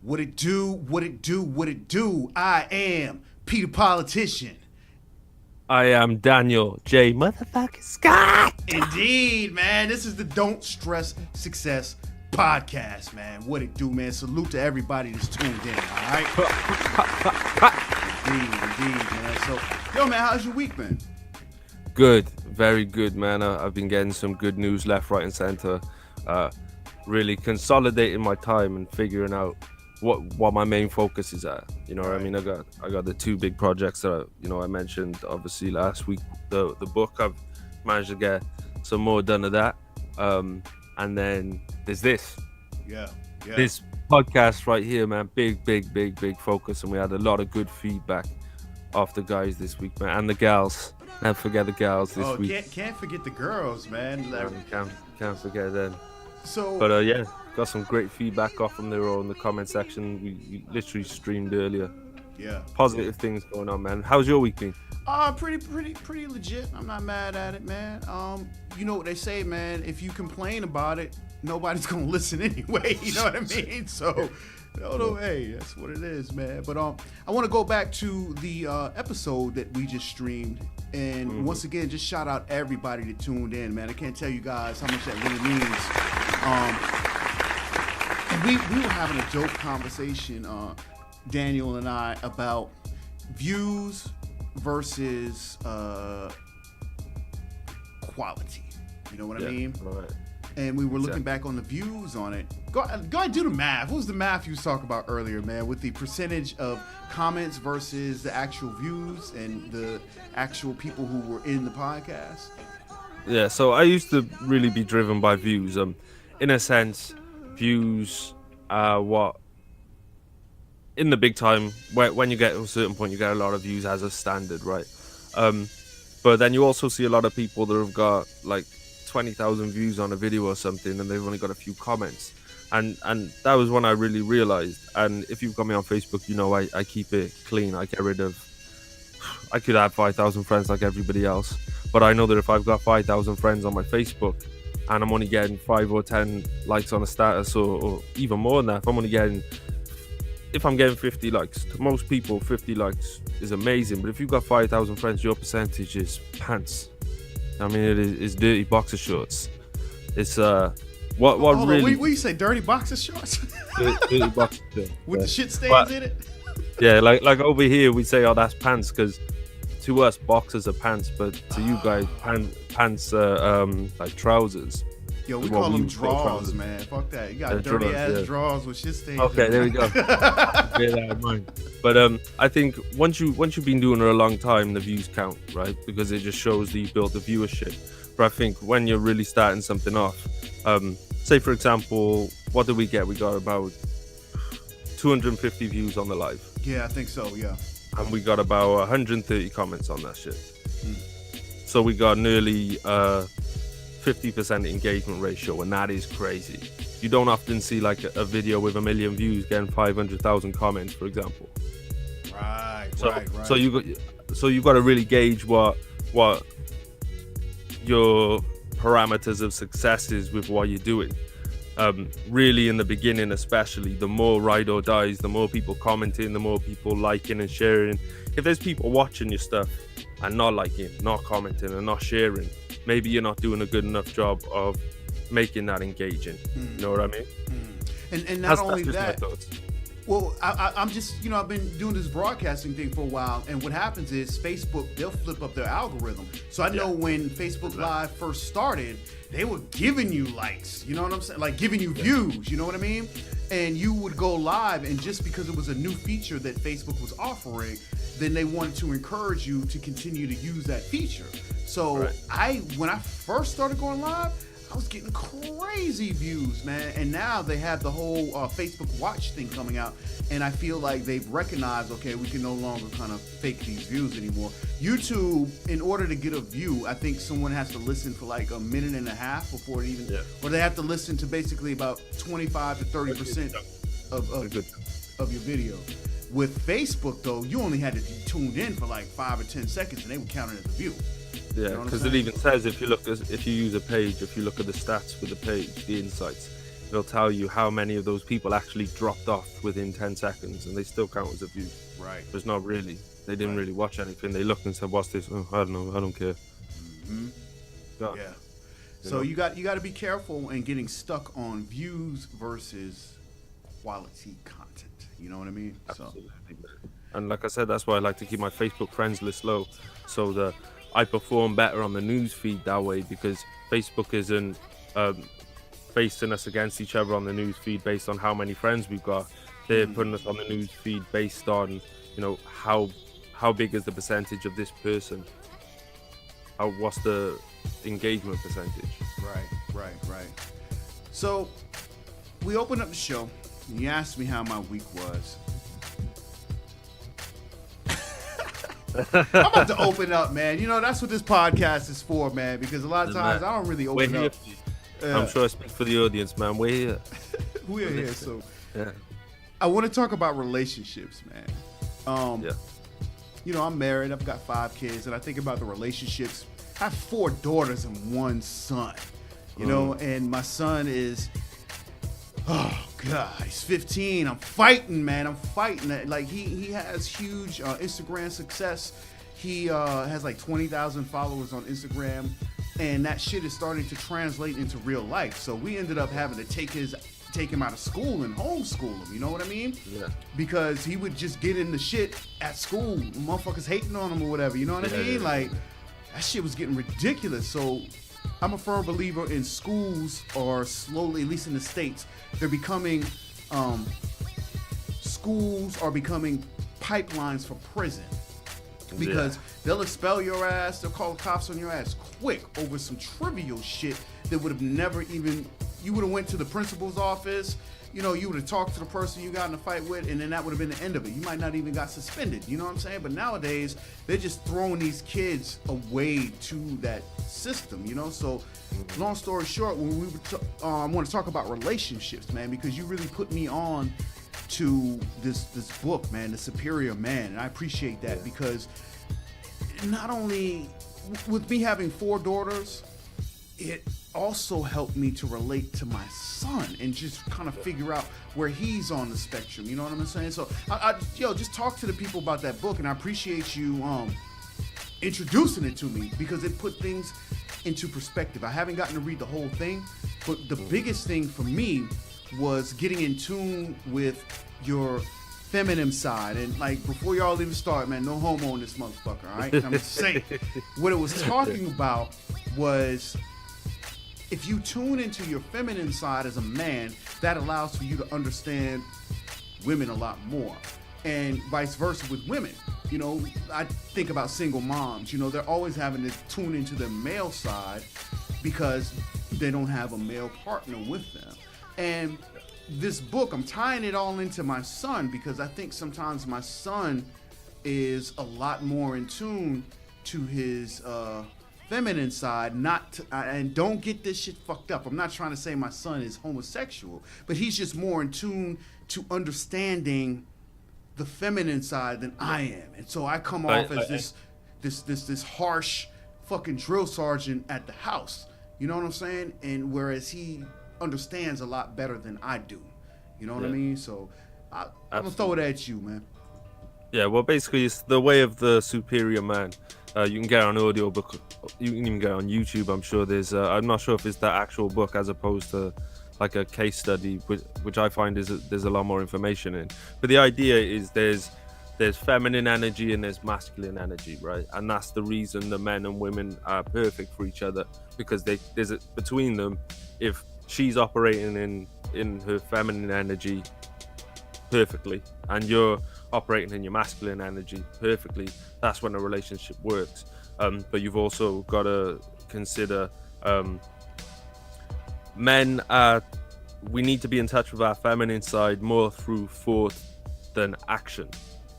What it do, what it do, what it do. I am PThePolitician. I am Daniel J. Motherfucking Scott. Indeed, man. This is the Don't Stress Success podcast, man. What it do, man. Salute to everybody that's tuned in, all right? Indeed, man. So, yo, man, how's your week been? Good, very good, man. I've been getting some good news left, right, and center. Really consolidating my time and figuring out what my main focus is at. You know what I mean? I got the two big projects that I mentioned obviously last week. The book, I've managed to get some more done of that. And then there's this. Yeah. This podcast right here, man. Big focus, and we had a lot of good feedback off the guys this week, man, and the gals. Never forget the gals this week. Can't forget the girls, man. Can't forget them. So, but yeah, got some great feedback off them. They were all in the comment section. We literally streamed earlier. Yeah. Positive things going on, man. How's your week been? Pretty legit. I'm not mad at it, man. You know what they say, man. If you complain about it, nobody's gonna listen anyway. You know what I mean? So, hey, that's what it is, man. But I want to go back to the episode that we just streamed, and once again, just shout out everybody that tuned in, man. I can't tell you guys how much that really means. And we were having a dope conversation, Daniel and I, about views versus quality. You know what I mean? Right. And we were looking back on the views on it. Go ahead and do the math. What was the math you was talking about earlier, man? With the percentage of comments versus the actual views and the actual people who were in the podcast? Yeah, so I used to really be driven by views. In a sense, views are what, in the big time, when you get to a certain point, you get a lot of views as a standard, right? But then you also see a lot of people that have got like 20,000 views on a video or something, and they've only got a few comments. And that was when I really realized. And if you've got me on Facebook, you know I keep it clean. I get rid of. I could have 5,000 friends like everybody else, but I know that if I've got 5,000 friends on my Facebook, and I'm only getting 5 or 10 likes on a status, or even more than that, if I'm getting 50 likes, to most people 50 likes is amazing. But if you've got 5,000 friends, your percentage is pants. I mean, it is dirty boxer shorts. It's what really. What you say? Dirty boxer shorts? Dirty boxer shorts. With the shit stains in it? Yeah, like over here we say, oh, that's pants, because to us boxers are pants, but to you guys pants are like trousers. Yo, we call them drawers, man. Fuck that. You got dirty ass drawers with shit stains. Okay, there we go. Bear that in mind. But I think once you've been doing it a long time, the views count, right? Because it just shows that you built the viewership. But I think when you're really starting something off, say for example, what did we get? We got about 250 views on the live. Yeah, I think so. Yeah. And we got about 130 comments on that shit. So we got nearly 50% engagement ratio, and that is crazy. You don't often see like a video with 1 million views getting 500,000 comments, for example. Right. So you got to really gauge what your parameters of success is with what you're doing. Really in the beginning, especially, the more ride or dies, the more people commenting, the more people liking and sharing. If there's people watching your stuff and not liking, not commenting, and not sharing, maybe you're not doing a good enough job of making that engaging. You know what I mean? And not only that, well, I'm just, I've been doing this broadcasting thing for a while, and what happens is Facebook, they'll flip up their algorithm. So I know when Facebook Live first started, they were giving you likes, you know what I'm saying? Like giving you views, you know what I mean? And you would go live, and just because it was a new feature that Facebook was offering, then they wanted to encourage you to continue to use that feature. So when I first started going live, I was getting crazy views, man. And now they have the whole Facebook Watch thing coming out, and I feel like they've recognized, okay, we can no longer kind of fake these views anymore. YouTube, in order to get a view, I think someone has to listen for like a minute and a half before it even, or they have to listen to basically about 25 to 30% of your video. With Facebook, though, you only had to be tuned in for like 5 or 10 seconds, and they would count it as a view. Yeah, because it even says if you use a page, if you look at the stats for the page, the insights, it'll tell you how many of those people actually dropped off within 10 seconds, and they still count as a view. Right. But it's not really. They didn't really watch anything. They looked and said, "What's this? Oh, I don't know. I don't care." Mm-hmm. Yeah. So you got to be careful in getting stuck on views versus quality content. You know what I mean? Absolutely. And like I said, that's why I like to keep my Facebook friends list low, so that I perform better on the news feed that way, because Facebook isn't facing us against each other on the news feed based on how many friends we've got. They're putting us on the news feed based on, how big is the percentage of this person? What's the engagement percentage? Right. So we opened up the show, and you asked me how my week was. I'm about to open up, man. That's what this podcast is for, man, because a lot of times I don't really open up. I'm sure I speak for the audience, man. We're here. We're here, so yeah. I want to talk about relationships, man. I'm married. I've got 5 kids, and I think about the relationships. I have 4 daughters and 1 son, and my son is, oh God, he's 15. I'm fighting, man. I'm fighting. Like he has huge Instagram success. He has like 20,000 followers on Instagram, and that shit is starting to translate into real life. So we ended up having to take him out of school and homeschool him, you know what I mean? Yeah. Because he would just get in the shit at school, motherfuckers hating on him or whatever, you know what I mean? Like, that shit was getting ridiculous. So I'm a firm believer in schools are slowly, at least in the States, they're becoming, schools are becoming pipelines for prison. Because they'll expel your ass, they'll call the cops on your ass quick over some trivial shit that would have never even, you would have went to the principal's office, you would have talked to the person you got in a fight with, and then that would have been the end of it. You might not even got suspended, you know what I'm saying? But nowadays, they're just throwing these kids away to that system, So, long story short, when we I want to talk about relationships, man, because you really put me on to this book, man, The Superior Man, and I appreciate that because not only with me having 4 daughters, it also helped me to relate to my son and just kind of figure out where he's on the spectrum, you know what I'm saying? So I just talk to the people about that book, and I appreciate you introducing it to me because it put things into perspective. I haven't gotten to read the whole thing, but the biggest thing for me was getting in tune with your feminine side. And like, before y'all even start, man, no homo on this motherfucker, all right? I'm just saying, what it was talking about was, if you tune into your feminine side as a man, that allows for you to understand women a lot more, and vice versa with women. I think about single moms, they're always having to tune into their male side because they don't have a male partner with them. And this book, I'm tying it all into my son because I think sometimes my son is a lot more in tune to his feminine side, and don't get this shit fucked up. I'm not trying to say my son is homosexual, but he's just more in tune to understanding the feminine side than I am. And so I come off as this harsh fucking drill sergeant at the house. You know what I'm saying? And whereas he understands a lot better than I do. You know what I mean? So I'm gonna throw it at you, man. Yeah, well, basically, it's The Way of the Superior Man. You can get it on audiobook. You can even get it on YouTube. I'm sure there's. I'm not sure if it's the actual book as opposed to like a case study, which I find there's a lot more information in. But the idea is there's feminine energy and there's masculine energy, right? And that's the reason the men and women are perfect for each other, because between them, if she's operating in her feminine energy perfectly and you're operating in your masculine energy perfectly, that's when a relationship works. But you've also got to consider men we need to be in touch with our feminine side more through thought than action.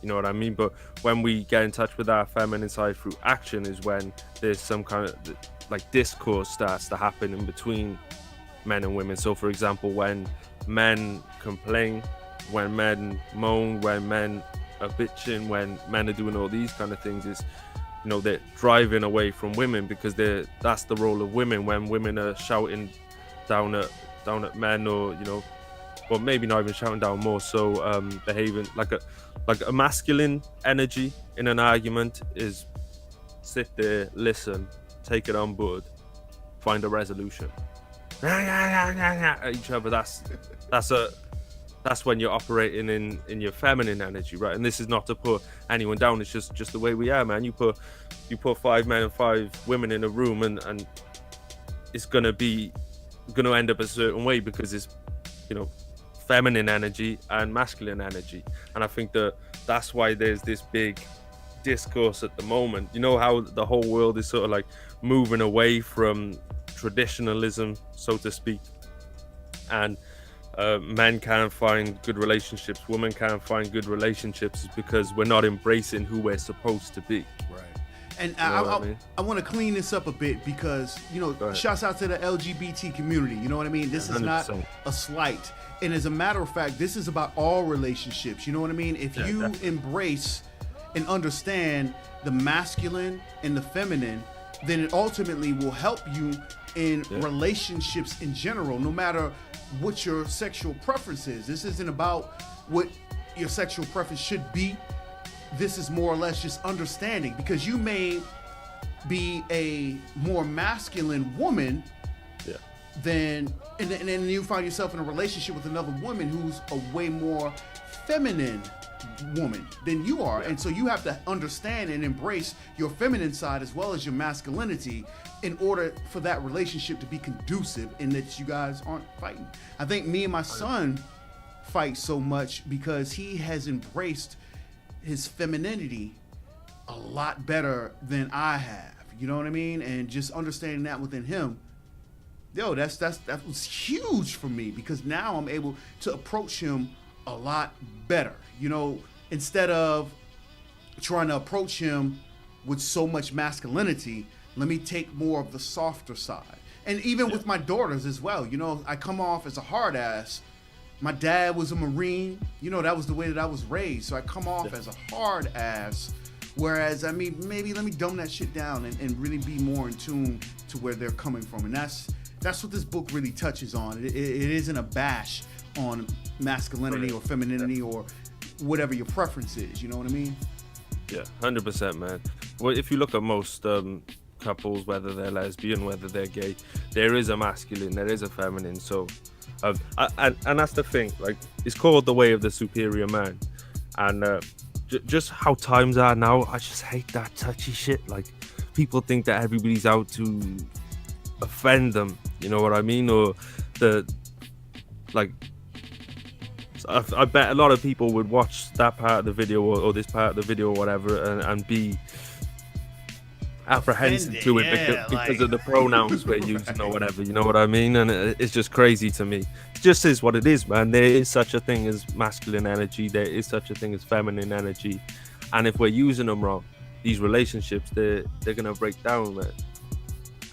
You know what I mean? But when we get in touch with our feminine side through action is when there's some kind of like discourse starts to happen in between men and women. So for example, when men complain, when men moan, when men are bitching, when men are doing all these kind of things, is they're driving away from women, because that's the role of women. When women are shouting down at down at men, or well, maybe not even shouting down, more so behaving like a masculine energy in an argument is sit there, listen, take it on board, find a resolution. At each other. That's when you're operating in your feminine energy, right? And this is not to put anyone down. It's just the way we are, man. You put 5 men and 5 women in a room, and it's gonna end up a certain way, because it's feminine energy and masculine energy. And I think that's why there's this big discourse at the moment. You know how the whole world is sort of like moving away from traditionalism, so to speak, and men can't find good relationships, women can't find good relationships, is because we're not embracing who we're supposed to be. Right. And I want to clean this up a bit, because shouts out to the LGBT community. You know what I mean? This is 100%. Not a slight. And as a matter of fact, this is about all relationships. You know what I mean? If you definitely embrace and understand the masculine and the feminine, then it ultimately will help you in relationships in general, no matter what your sexual preference is. This isn't about what your sexual preference should be. This is more or less just understanding, because you may be a more masculine woman and then you find yourself in a relationship with another woman who's a way more feminine woman than you are. And so you have to understand and embrace your feminine side as well as your masculinity in order for that relationship to be conducive, and that you guys aren't fighting. I think me and my son fight so much because he has embraced his femininity a lot better than I have. You know what I mean? And just understanding that within him, that was huge for me, because now I'm able to approach him a lot better. Instead of trying to approach him with so much masculinity, let me take more of the softer side. And even with my daughters as well, I come off as a hard ass. My dad was a Marine, that was the way that I was raised. So I come off as a hard ass. Whereas, maybe let me dumb that shit down and really be more in tune to where they're coming from. And that's what this book really touches on. It isn't a bash on masculinity or femininity or whatever your preference is. You know what I mean? Yeah, 100%, man. Well, if you look at most couples, whether they're lesbian, whether they're gay, there is a masculine, there is a feminine. So, and that's the thing. Like, it's called the way of the superior man, and just how times are now, I just hate that touchy shit. Like, people think that everybody's out to offend them. You know what I mean? Or I bet a lot of people would watch that part of the video or this part of the video or whatever and be apprehensive to it because of the pronouns we're using or whatever, you know what I mean? And it's just crazy to me. It just is what it is, man. There is such a thing as masculine energy, there is such a thing as feminine energy, and if we're using them wrong, these relationships, they're gonna break down, man.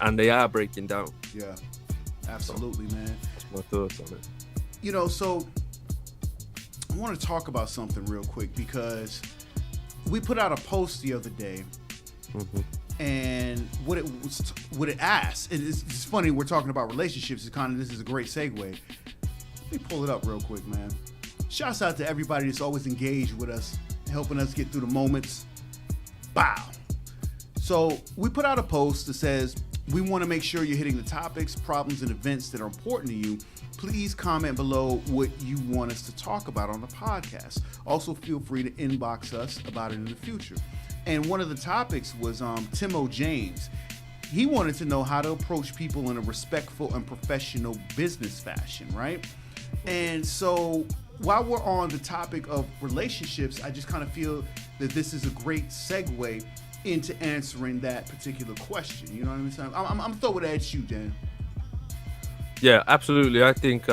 And they are breaking down. Yeah, absolutely, man. That's my thoughts on it. So I want to talk about something real quick, because we put out a post the other day, and what it asked, it's funny, we're talking about relationships, this is a great segue. Let me pull it up real quick, man. Shouts out to everybody that's always engaged with us, helping us get through the moments. Bow. So we put out a post that says, we want to make sure you're hitting the topics, problems, and events that are important to you. Please comment below what you want us to talk about on the podcast. Also, feel free to inbox us about it in the future. And one of the topics was Timo James. He wanted to know how to approach people in a respectful and professional business fashion, right? And so while we're on the topic of relationships, I just kind of feel that this is a great segue into answering that particular question. You know what I'm saying? I'm throwing it at you, Dan. Yeah, absolutely. I think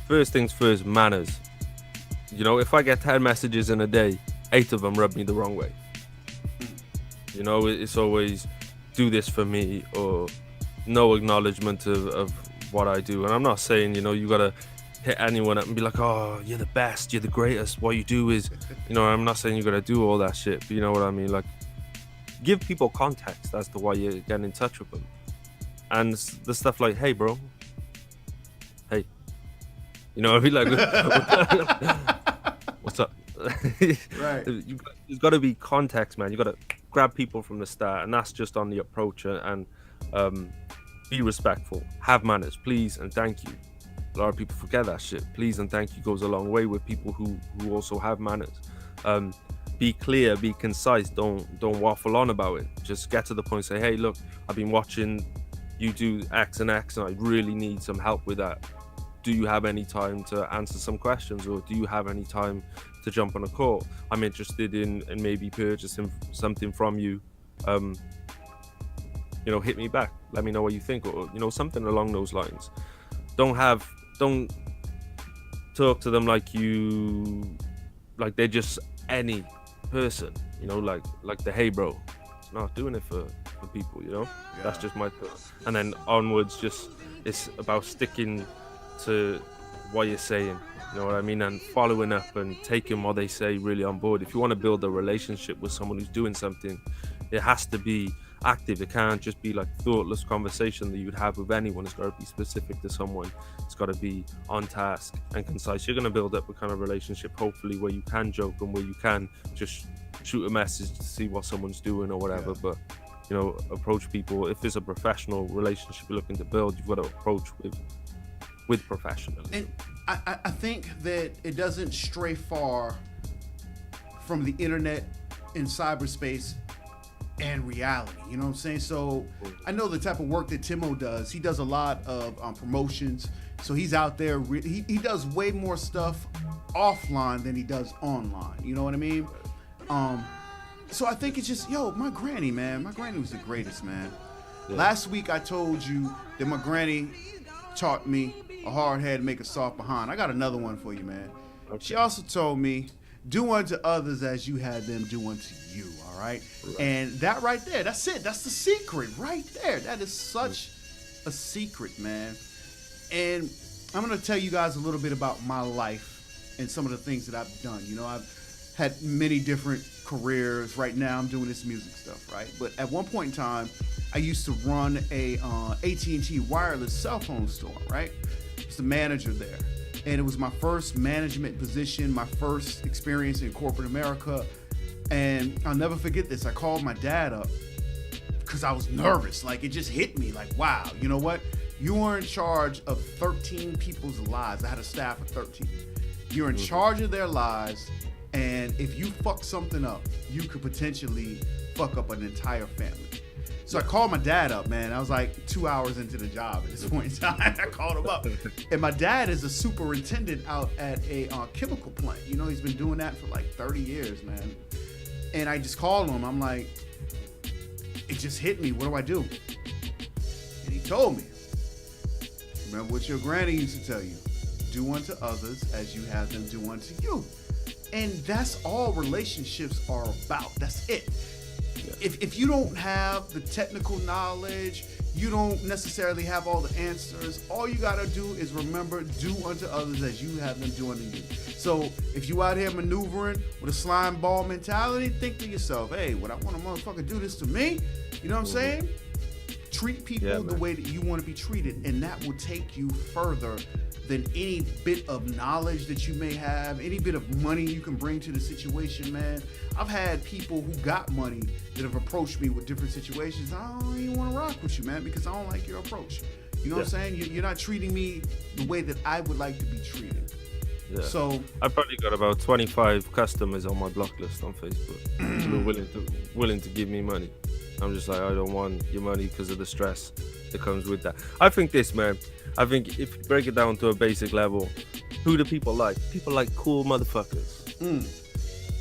first things first, manners. If I get 10 messages in a day, 8 of them rub me the wrong way. It's always do this for me, or no acknowledgement of what I do. And I'm not saying, you gotta hit anyone up and be like, oh, you're the best, you're the greatest. What you do is, I'm not saying you gotta do all that shit, but you know what I mean? Like, give people context as to why you're getting in touch with them. And the stuff like, hey, bro, hey, You know, I'd be like, what's up? Right. There's got to be context, man. You got to grab people from the start, and that's just on the approach and be respectful, have manners, please and thank you. A lot of people forget that shit. Please and thank you goes a long way with people who also have manners. Be clear, be concise. Don't waffle on about it. Just get to the point. Say, hey, look, I've been watching you do X and X, and I really need some help with that. Do you have any time to answer some questions, or do you have any time to jump on a call? I'm interested in maybe purchasing something from you. Hit me back. Let me know what you think, or something along those lines. Don't talk to them like they're just any person. Like the hey bro. It's not doing it for people. Yeah. That's just my thought. And then onwards, just it's about sticking to what you're saying, you know what I mean, and following up and taking what they say really on board. If you want to build a relationship with someone who's doing something, it has to be active. It can't just be like thoughtless conversation that you would have with anyone. It's got to be specific to someone. It's got to be on task and concise. You're going to build up a kind of relationship, hopefully, where you can joke and where you can just shoot a message to see what someone's doing or whatever. But approach people. If it's a professional relationship you're looking to build, you've got to approach with professionalism. And I think that it doesn't stray far from the internet and cyberspace and reality, you know what I'm saying? So I know the type of work that Timo does. He does a lot of promotions. So he's out there. He does way more stuff offline than he does online. You know what I mean? So I think it's just, my granny, man. My granny was the greatest, man. Yeah. Last week I told you that my granny taught me a hard head make a soft behind. I got another one for you, man. Okay. She also told me, do unto others as you had them do unto you, all right? And that right there, that's it. That's the secret right there. That is such a secret, man. And I'm going to tell you guys a little bit about my life and some of the things that I've done. I've had many different careers. Right now I'm doing this music stuff, right? But at one point in time, I used to run a AT&T wireless cell phone store, right? I was the manager there. And it was my first management position, my first experience in corporate America. And I'll never forget this. I called my dad up because I was nervous. Like, it just hit me like, wow, you know what? You are in charge of 13 people's lives. I had a staff of 13. You're in charge of their lives. And if you fuck something up, you could potentially fuck up an entire family. So I called my dad up, man. I was like 2 hours into the job at this point in time. I called him up. And my dad is a superintendent out at a chemical plant. He's been doing that for like 30 years, man. And I just called him. I'm like, it just hit me. What do I do? And he told me, remember what your granny used to tell you. Do unto others as you have them do unto you. And that's all relationships are about. That's it. If you don't have the technical knowledge, you don't necessarily have all the answers, all you gotta do is remember, do unto others as you have them do unto you. So if you out here maneuvering with a slime ball mentality, think to yourself, hey, would I want a motherfucker do this to me? You know what I'm saying? Treat people the way that you want to be treated, and that will take you further than any bit of knowledge that you may have, any bit of money you can bring to the situation, man. I've had people who got money that have approached me with different situations. I don't even want to rock with you, man, because I don't like your approach. You know what I'm saying? You're not treating me the way that I would like to be treated. Yeah. So I've probably got about 25 customers on my block list on Facebook who are willing to give me money. I'm just like, I don't want your money because of the stress that comes with that. I think this, man. I think if you break it down to a basic level, who do people like? People like cool motherfuckers.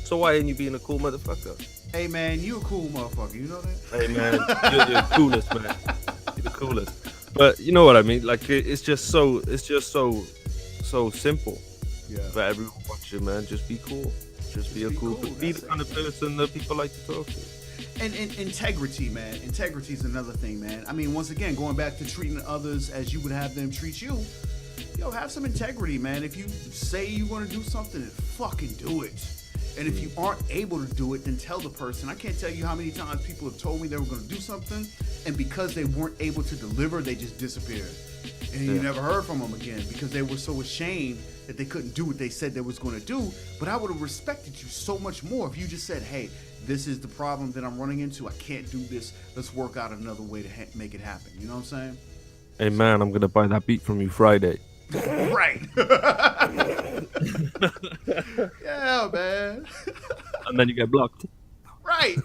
So why ain't you being a cool motherfucker? Hey, man, you a cool motherfucker. You know that? Hey, man, you're the coolest, man. You're the coolest. But you know what I mean? Like, it's just so simple. Yeah. For everyone watching, man, just be cool. Just be cool. Be the kind of person that people like to talk to. And integrity, man. Integrity is another thing, man. I mean, once again, going back to treating others as you would have them treat you, have some integrity, man. If you say you want to do something, then fucking do it. And if you aren't able to do it, then tell the person. I can't tell you how many times people have told me they were going to do something, and because they weren't able to deliver, they just disappeared. And you never heard from them again because they were so ashamed that they couldn't do what they said they was going to do. But I would have respected you so much more if you just said, hey, this is the problem that I'm running into. I can't do this. Let's work out another way to make it happen. You know what I'm saying? Hey, man, I'm going to buy that beat from you Friday. Right. Yeah, man. And then you get blocked. Right.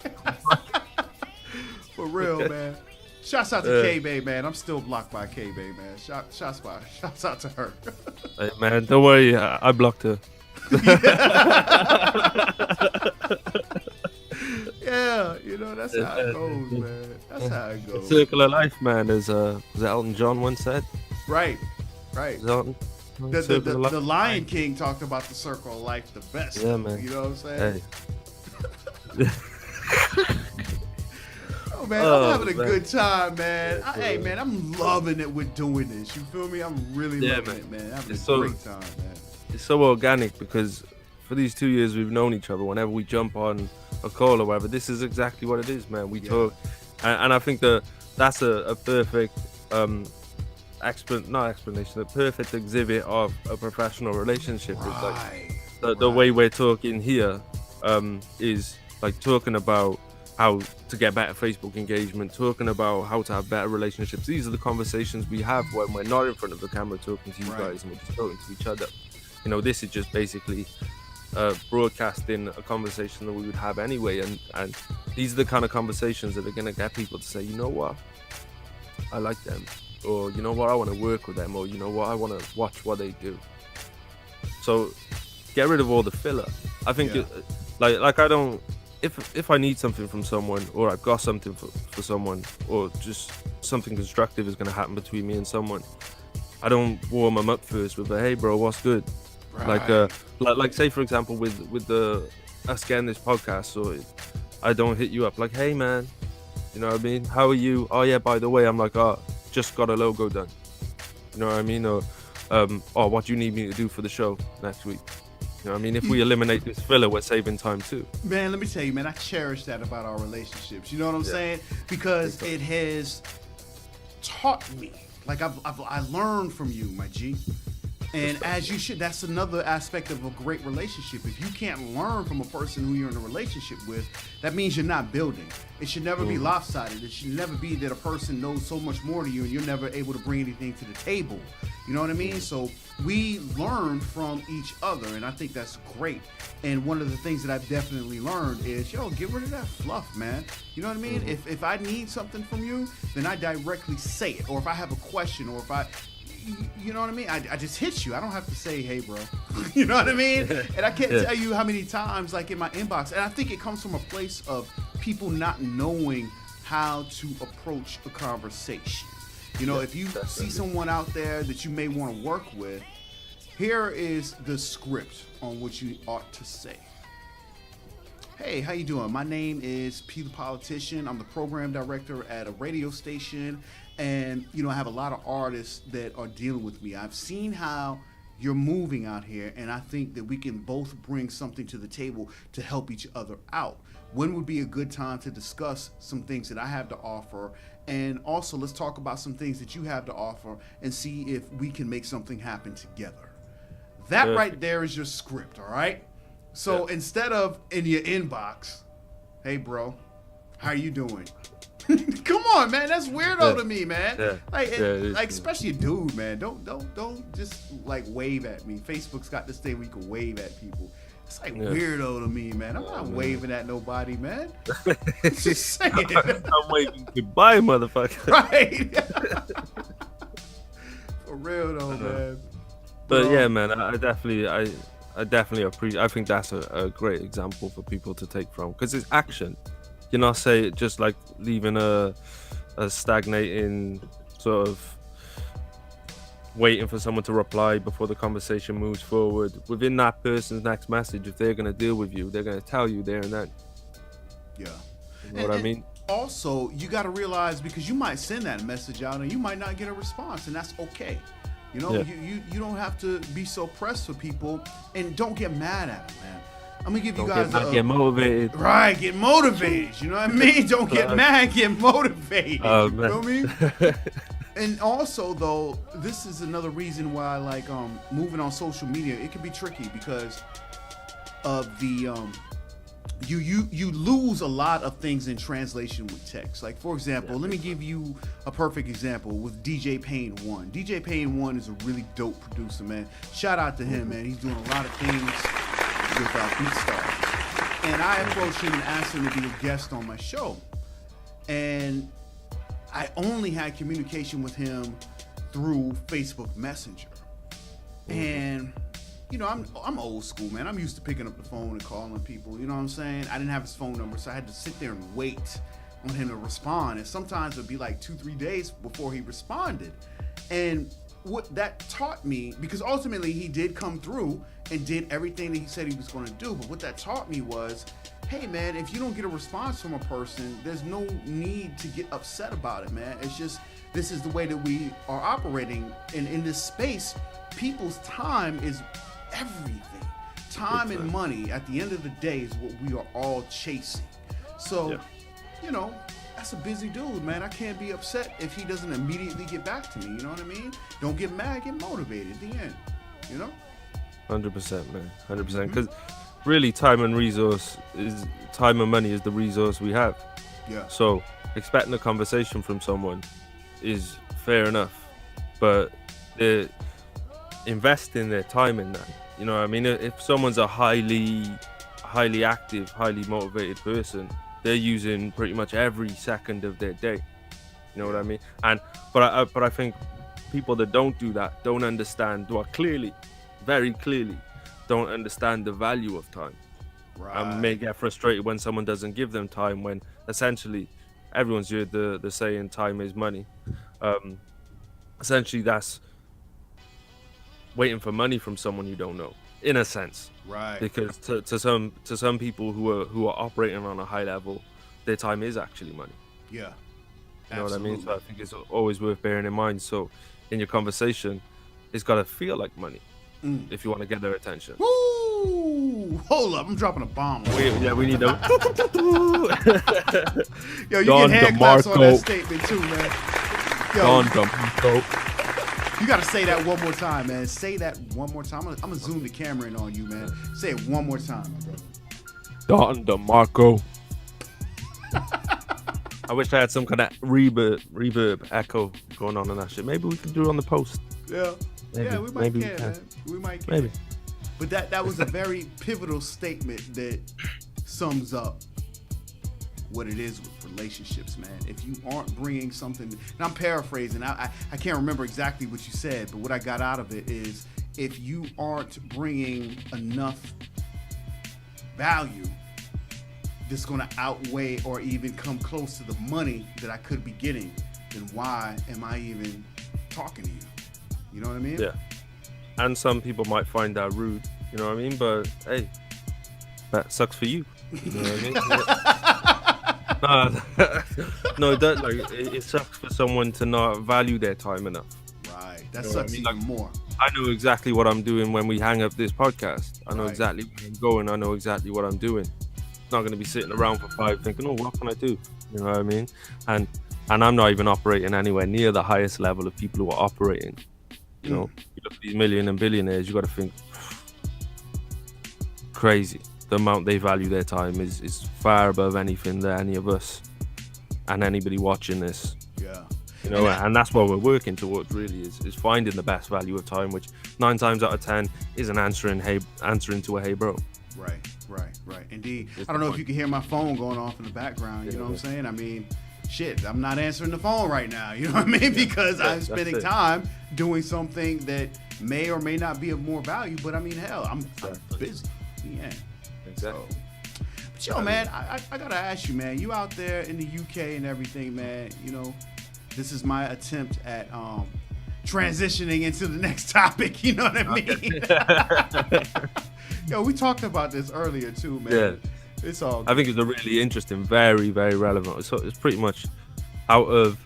For real, man. Shouts out to K-Bay, man. I'm still blocked by K-Bay, man. Shouts out to her. Hey, man, don't worry. I blocked her. Yeah, you know, that's how it goes, man. That's how it goes. Circle of life, man, as Elton John once said. Right. The Lion King talked about the circle of life the best. Yeah, man. You know what I'm saying? Hey. Oh, man, I'm having a good time, man. Hey, man, I'm loving it with doing this. You feel me? I'm really loving it, man. Having a great time, man. It's so organic because for these 2 years we've known each other. Whenever we jump on a call or whatever, this is exactly what it is, man. We talk, and I think that's a perfect a perfect exhibit of a professional relationship. Right. It's like the way we're talking here is like talking about how to get better Facebook engagement, talking about how to have better relationships. These are the conversations we have when we're not in front of the camera talking to you guys and we're just talking to each other. You know, this is just basically broadcasting a conversation that we would have anyway, and these are the kind of conversations that are going to get people to say, you know what, I like them, or you know what, I want to work with them, or you know what, I want to watch what they do. So get rid of all the filler. I think like I don't, if I need something from someone, or I've got something for someone, or just something constructive is going to happen between me and someone, I don't warm them up first with a, hey bro, what's good? Right. Like say for example with us getting this podcast, so I don't hit you up like, hey man, you know what I mean, how are you? Oh yeah, by the way, I'm like, oh, just got a logo done, you know what I mean? Or oh, what do you need me to do for the show next week? You know what I mean? If we eliminate this filler, we're saving time too. Man, let me tell you, man, I cherish that about our relationships. You know what I'm saying? Because it has taught me. Like I learned from you, my G. And as you should, that's another aspect of a great relationship. If you can't learn from a person who you're in a relationship with, that means you're not building. It should never be lopsided. It should never be that a person knows so much more to you and you're never able to bring anything to the table. You know what I mean? So we learn from each other, and I think that's great. And one of the things that I've definitely learned is, get rid of that fluff, man. You know what I mean? If I need something from you, then I directly say it. Or if I have a question, or if you know what I mean? I just hit you. I don't have to say, hey, bro. You know what I mean? And I can't tell you how many times, like in my inbox, and I think it comes from a place of people not knowing how to approach a conversation. You know, if you see someone out there that you may want to work with, here is the script on what you ought to say. Hey, how you doing? My name is PThePolitician. I'm the program director at a radio station. And, I have a lot of artists that are dealing with me. I've seen how you're moving out here, and I think that we can both bring something to the table to help each other out. When would be a good time to discuss some things that I have to offer? And also, let's talk about some things that you have to offer and see if we can make something happen together. That right there is your script, all right? So instead of in your inbox, hey, bro, how you doing? Come on, man. That's weirdo to me, man. Like especially a dude, man. Don't just like wave at me. Facebook's got this thing where you can wave at people. It's like weirdo to me, man. I'm not waving at nobody, man. Just saying. I'm waving goodbye, motherfucker. Right. For real though, man. But yeah, man. I definitely appreciate. I think that's a great example for people to take from, because it's action. You know, say just like leaving a stagnating sort of waiting for someone to reply before the conversation moves forward. Within that person's next message, if they're going to deal with you, they're going to tell you there and then. Yeah. You know what I mean? Also, you got to realize, because you might send that message out and you might not get a response, and that's okay. You know, you don't have to be so pressed for people, and don't get mad at them, man. I'm gonna give you Don't guys get motivated. Right, get motivated. You know what I mean? Don't get mad, get motivated. You know what I mean? And also, though, this is another reason why I like moving on social media. It can be tricky because of the you lose a lot of things in translation with text. Like, for example, let me give you a perfect example with DJ Payne 1. DJ Payne 1 is a really dope producer, man. Shout out to him, man. He's doing a lot of things with BeatStars. And I approached him and asked him to be a guest on my show. And I only had communication with him through Facebook Messenger. And you know, I'm old school, man. I'm used to picking up the phone and calling people. You know what I'm saying? I didn't have his phone number, so I had to sit there and wait on him to respond. And sometimes it'd be like 2-3 days before he responded. And what that taught me, because ultimately he did come through and did everything that he said he was going to do. But what that taught me was, hey, man, if you don't get a response from a person, there's no need to get upset about it, man. It's just, this is the way that we are operating. And in this space, people's time is everything. Time and money at the end of the day is what we are all chasing. So, you know, that's a busy dude, man. I can't be upset if he doesn't immediately get back to me. You know what I mean? Don't get mad, get motivated at the end. You know? 100%, man. 100%. Because really, time and money is the resource we have. Yeah. So expecting a conversation from someone is fair enough, but investing their time in that. You know what I mean? If someone's a highly active, highly motivated person, they're using pretty much every second of their day. You know what I mean? But I think people that don't do that don't understand, very clearly, don't understand the value of time. Right. And may get frustrated when someone doesn't give them time, when essentially everyone's heard the saying time is money. Essentially that's waiting for money from someone you don't know, in a sense. Right. Because to some people who are operating on a high level, their time is actually money. Yeah. You know what I mean? So I think it's always worth bearing in mind. So in your conversation, it's got to feel like money if you want to get their attention. Woo! Hold up, I'm dropping a bomb. We need a... Yo, you get hand claps on that statement too, man. Yo, you gotta say that one more time, man. Say that one more time. I'm gonna zoom the camera in on you, man. Say it one more time, my brother. Don DeMarco. I wish I had some kind of reverb echo going on in that shit. Maybe we can do it on the post. Yeah. Maybe, we might can, man. We might can. Maybe. But that was a very pivotal statement that sums up what it is with relationships, man. If you aren't bringing something, and I'm paraphrasing, I can't remember exactly what you said, but what I got out of it is, if you aren't bringing enough value that's going to outweigh or even come close to the money that I could be getting, then why am I even talking to you? You know what I mean? Yeah. And some people might find that rude, you know what I mean? But hey, that sucks for you. You know what I mean? No, it sucks for someone to not value their time enough. Right. That sucks even more. I know exactly what I'm doing when we hang up this podcast. I know exactly where I'm going. I know exactly what I'm doing. I'm not going to be sitting around for 5 thinking, oh, what can I do? You know what I mean? And I'm not even operating anywhere near the highest level of people who are operating. You know, you look at these million and billionaires, you got to think, crazy. The amount they value their time is far above anything that any of us and anybody watching this. Yeah. You know, and that's what we're working towards, really, is finding the best value of time, which 9 times out of 10 isn't answering to a hey bro. Right. Indeed. I don't know if you can hear my phone going off in the background. You know what I'm saying? I mean, shit, I'm not answering the phone right now. You know what I mean? Because I'm spending time doing something that may or may not be of more value. But I mean, hell, I'm busy. Yeah. Exactly. So, but yo, man, I gotta ask you, man. You out there in the UK and everything, man. You know, this is my attempt at transitioning into the next topic. You know what I mean? Yo, we talked about this earlier too, man. Yeah. It's all good. I think it's a really interesting, very, very relevant. So it's pretty much out of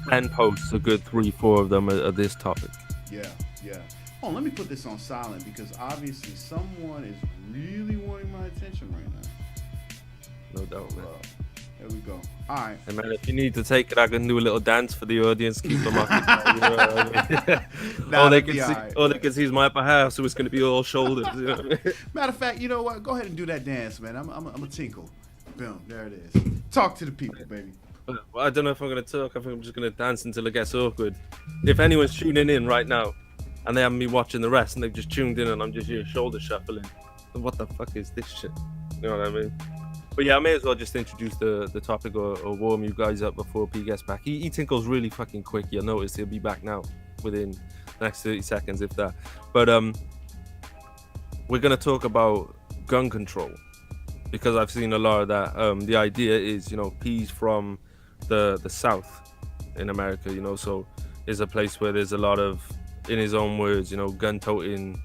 10 posts, a good 3-4 of them are this topic. Yeah. Oh, let me put this on silent because obviously someone is really wanting my attention. no doubt, man. There we go. All right. And man, if you need to take it, I can do a little dance for the audience, keep them occupied. You know what I mean? all they can see is my upper half, so it's going to be all shoulders. You know what I mean? Matter of fact, you know what? Go ahead and do that dance, man. I'm a tinkle. Boom, there it is. Talk to the people, baby. Well, I don't know if I'm going to talk. I think I'm just going to dance until it gets awkward. If anyone's tuning in right now and they haven't been watching the rest and they've just tuned in and I'm just here shoulder shuffling, then what the fuck is this shit? You know what I mean? But yeah, I may as well just introduce the topic or warm you guys up before P gets back. He tinkles really fucking quick. You'll notice he'll be back now within the next 30 seconds, if that. But we're going to talk about gun control because I've seen a lot of that. The idea is, you know, P's from the South in America, you know, so is a place where there's a lot of, in his own words, you know, gun toting,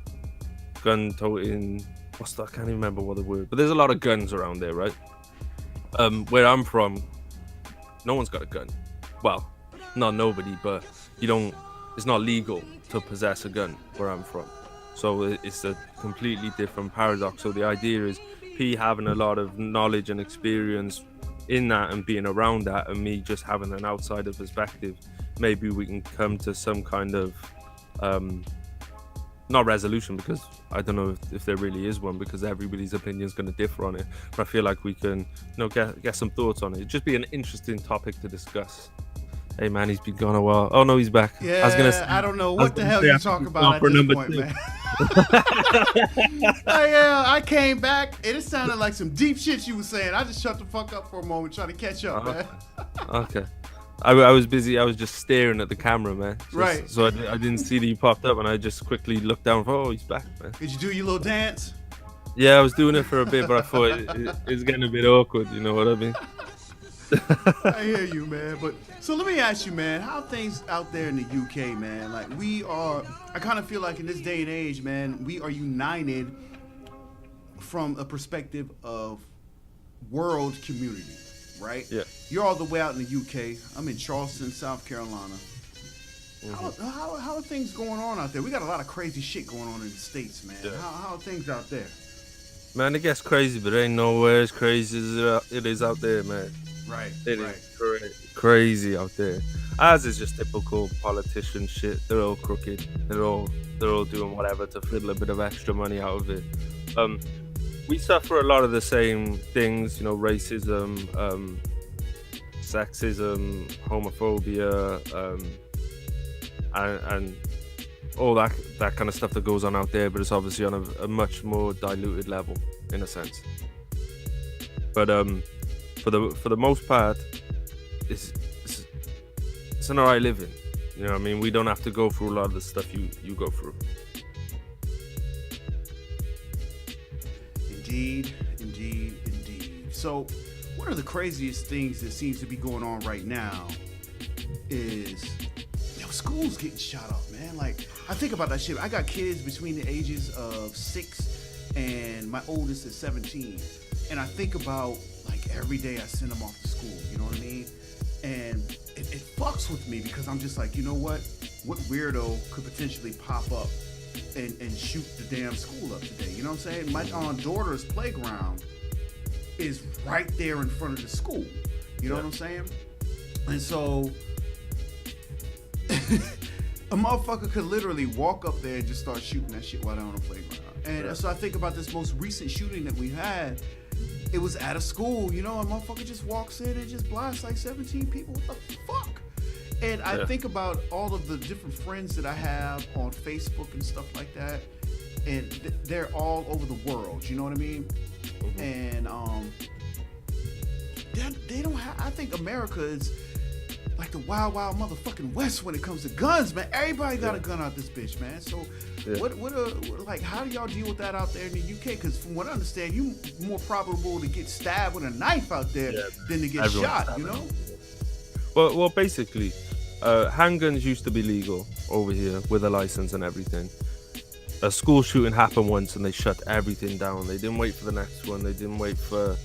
I can't even remember what the word, but there's a lot of guns around there, right? Where I'm from, no one's got a gun. Well, not nobody, but it's not legal to possess a gun where I'm from. So it's a completely different paradox. So the idea is P having a lot of knowledge and experience in that and being around that, and me just having an outsider perspective, maybe we can come to some kind of not resolution, because I don't know if there really is one, because everybody's opinion is going to differ on it, but I feel like we can, you know, get some thoughts on it. It'd just be an interesting topic to discuss. Hey man, he's been gone a while. Oh no, he's back. Yeah, I don't know what the hell you're talking about at this point, man. Yeah, I came back and it sounded like some deep shit you were saying. I just shut the fuck up for a moment, trying to catch up, man. Okay. I was busy. I was just staring at the camera, man. Right. So I didn't see that you popped up, and I just quickly looked down. Oh, he's back, man. Did you do your little dance? Yeah, I was doing it for a bit, but I thought it's getting a bit awkward. You know what I mean? I hear you, man. But so let me ask you, man, how are things out there in the UK, man? Like I kind of feel like in this day and age, man, we are united from a perspective of world community. Right? Yeah. You're all the way out in the UK. I'm in Charleston, South Carolina. Mm-hmm. How are things going on out there? We got a lot of crazy shit going on in the States, man. Yeah. How are things out there? Man, it gets crazy, but it ain't nowhere as crazy as it is out there, man. Right. It is crazy out there. Ours is just typical politician shit. They're all crooked. They're all doing whatever to fiddle a bit of extra money out of it. We suffer a lot of the same things, you know, racism, sexism, homophobia, and all that kind of stuff that goes on out there, but it's obviously on a much more diluted level, in a sense. But for the most part, it's an alright living. You know what I mean? We don't have to go through a lot of the stuff you go through. Indeed. So, one of the craziest things that seems to be going on right now is, schools getting shot up, man. Like, I think about that shit. I got kids between the ages of 6 and my oldest is 17. And I think about, like, every day I send them off to school, you know what I mean? And it fucks with me because I'm just like, you know what? What weirdo could potentially pop up and shoot the damn school up today? You know what I'm saying? My daughter's playground is right there in front of the school. You know what I'm saying? And so a motherfucker could literally walk up there and just start shooting that shit while they're on the playground. And so I think about this most recent shooting that we had. It was at a school, you know, a motherfucker just walks in and just blasts like 17 people. What the fuck? And I think about all of the different friends that I have on Facebook and stuff like that, and they're all over the world. You know what I mean? Mm-hmm. And they don't have. I think America is like the wild motherfucking West when it comes to guns, man. Everybody got a gun out this bitch, man. So like, how do y'all deal with that out there in the UK? Because from what I understand, you more probable to get stabbed with a knife out there than to get shot. You know? Well, basically, handguns used to be legal over here with a license and everything. A school shooting happened once and they shut everything down. They didn't wait for the next one. They didn't wait for,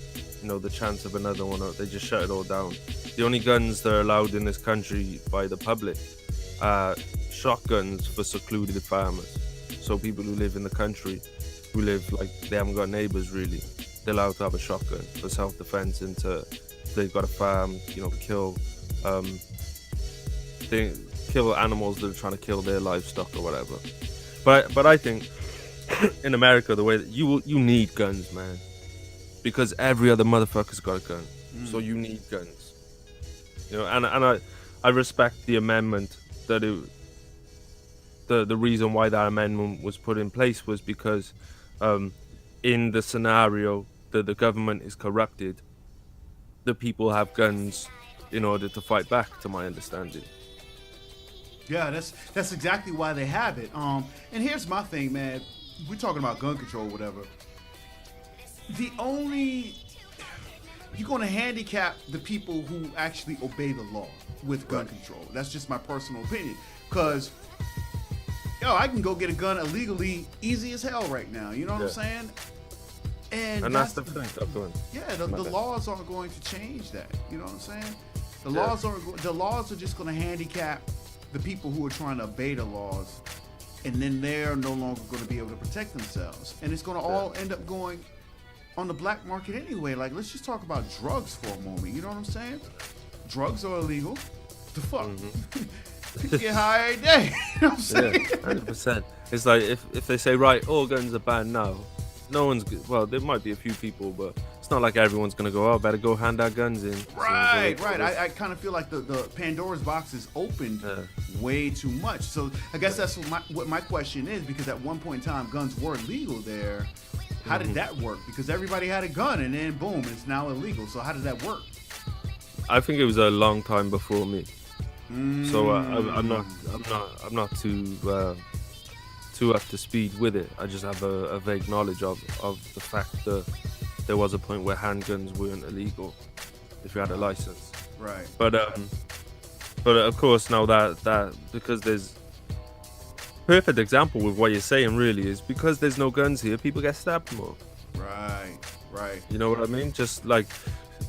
the chance of another one. They just shut it all down. The only guns that are allowed in this country by the public are shotguns for secluded farmers. So people who live in the country, who live like they haven't got neighbors really. they're allowed to have a shotgun for self-defense, and they've got a farm, kill animals that are trying to kill their livestock or whatever. But I think in America, the way that you need guns, man, because every other motherfucker's got a gun, so you need guns. And I respect the amendment that the reason why that amendment was put in place was because in the scenario that the government is corrupted, the people have guns in order to fight back, to my understanding. Yeah, that's exactly why they have it. And here's my thing, man. We're talking about gun control, whatever. You're going to handicap the people who actually obey the law with gun control. That's just my personal opinion. Because, I can go get a gun illegally easy as hell right now. You know what I'm saying? And that's the thing. Yeah, the laws aren't going to change that. You know what I'm saying? The laws are just going to handicap the people who are trying to obey the laws, and then they're no longer going to be able to protect themselves. And it's going to all end up going on the black market anyway. Like, let's just talk about drugs for a moment. You know what I'm saying? Drugs are illegal. The fuck? People get high every day. You know what I'm saying? Yeah, 100%. It's like if they say, right, all guns are banned now, no one's, well, there might be a few people, but it's not like everyone's going to go, better go hand our guns in. Right. I kind of feel like the Pandora's box is opened way too much. So I guess that's what my question is, because at one point in time, guns were legal there. How did that work? Because everybody had a gun, and then boom, it's now illegal. So how did that work? I think it was a long time before me. So I'm not too up to speed with it. I just have a vague knowledge of the fact that there was a point where handguns weren't illegal if you had a license. Right. But of course now that because there's perfect example with what you're saying really is because there's no guns here, people get stabbed more. Right. You know what I mean? Just like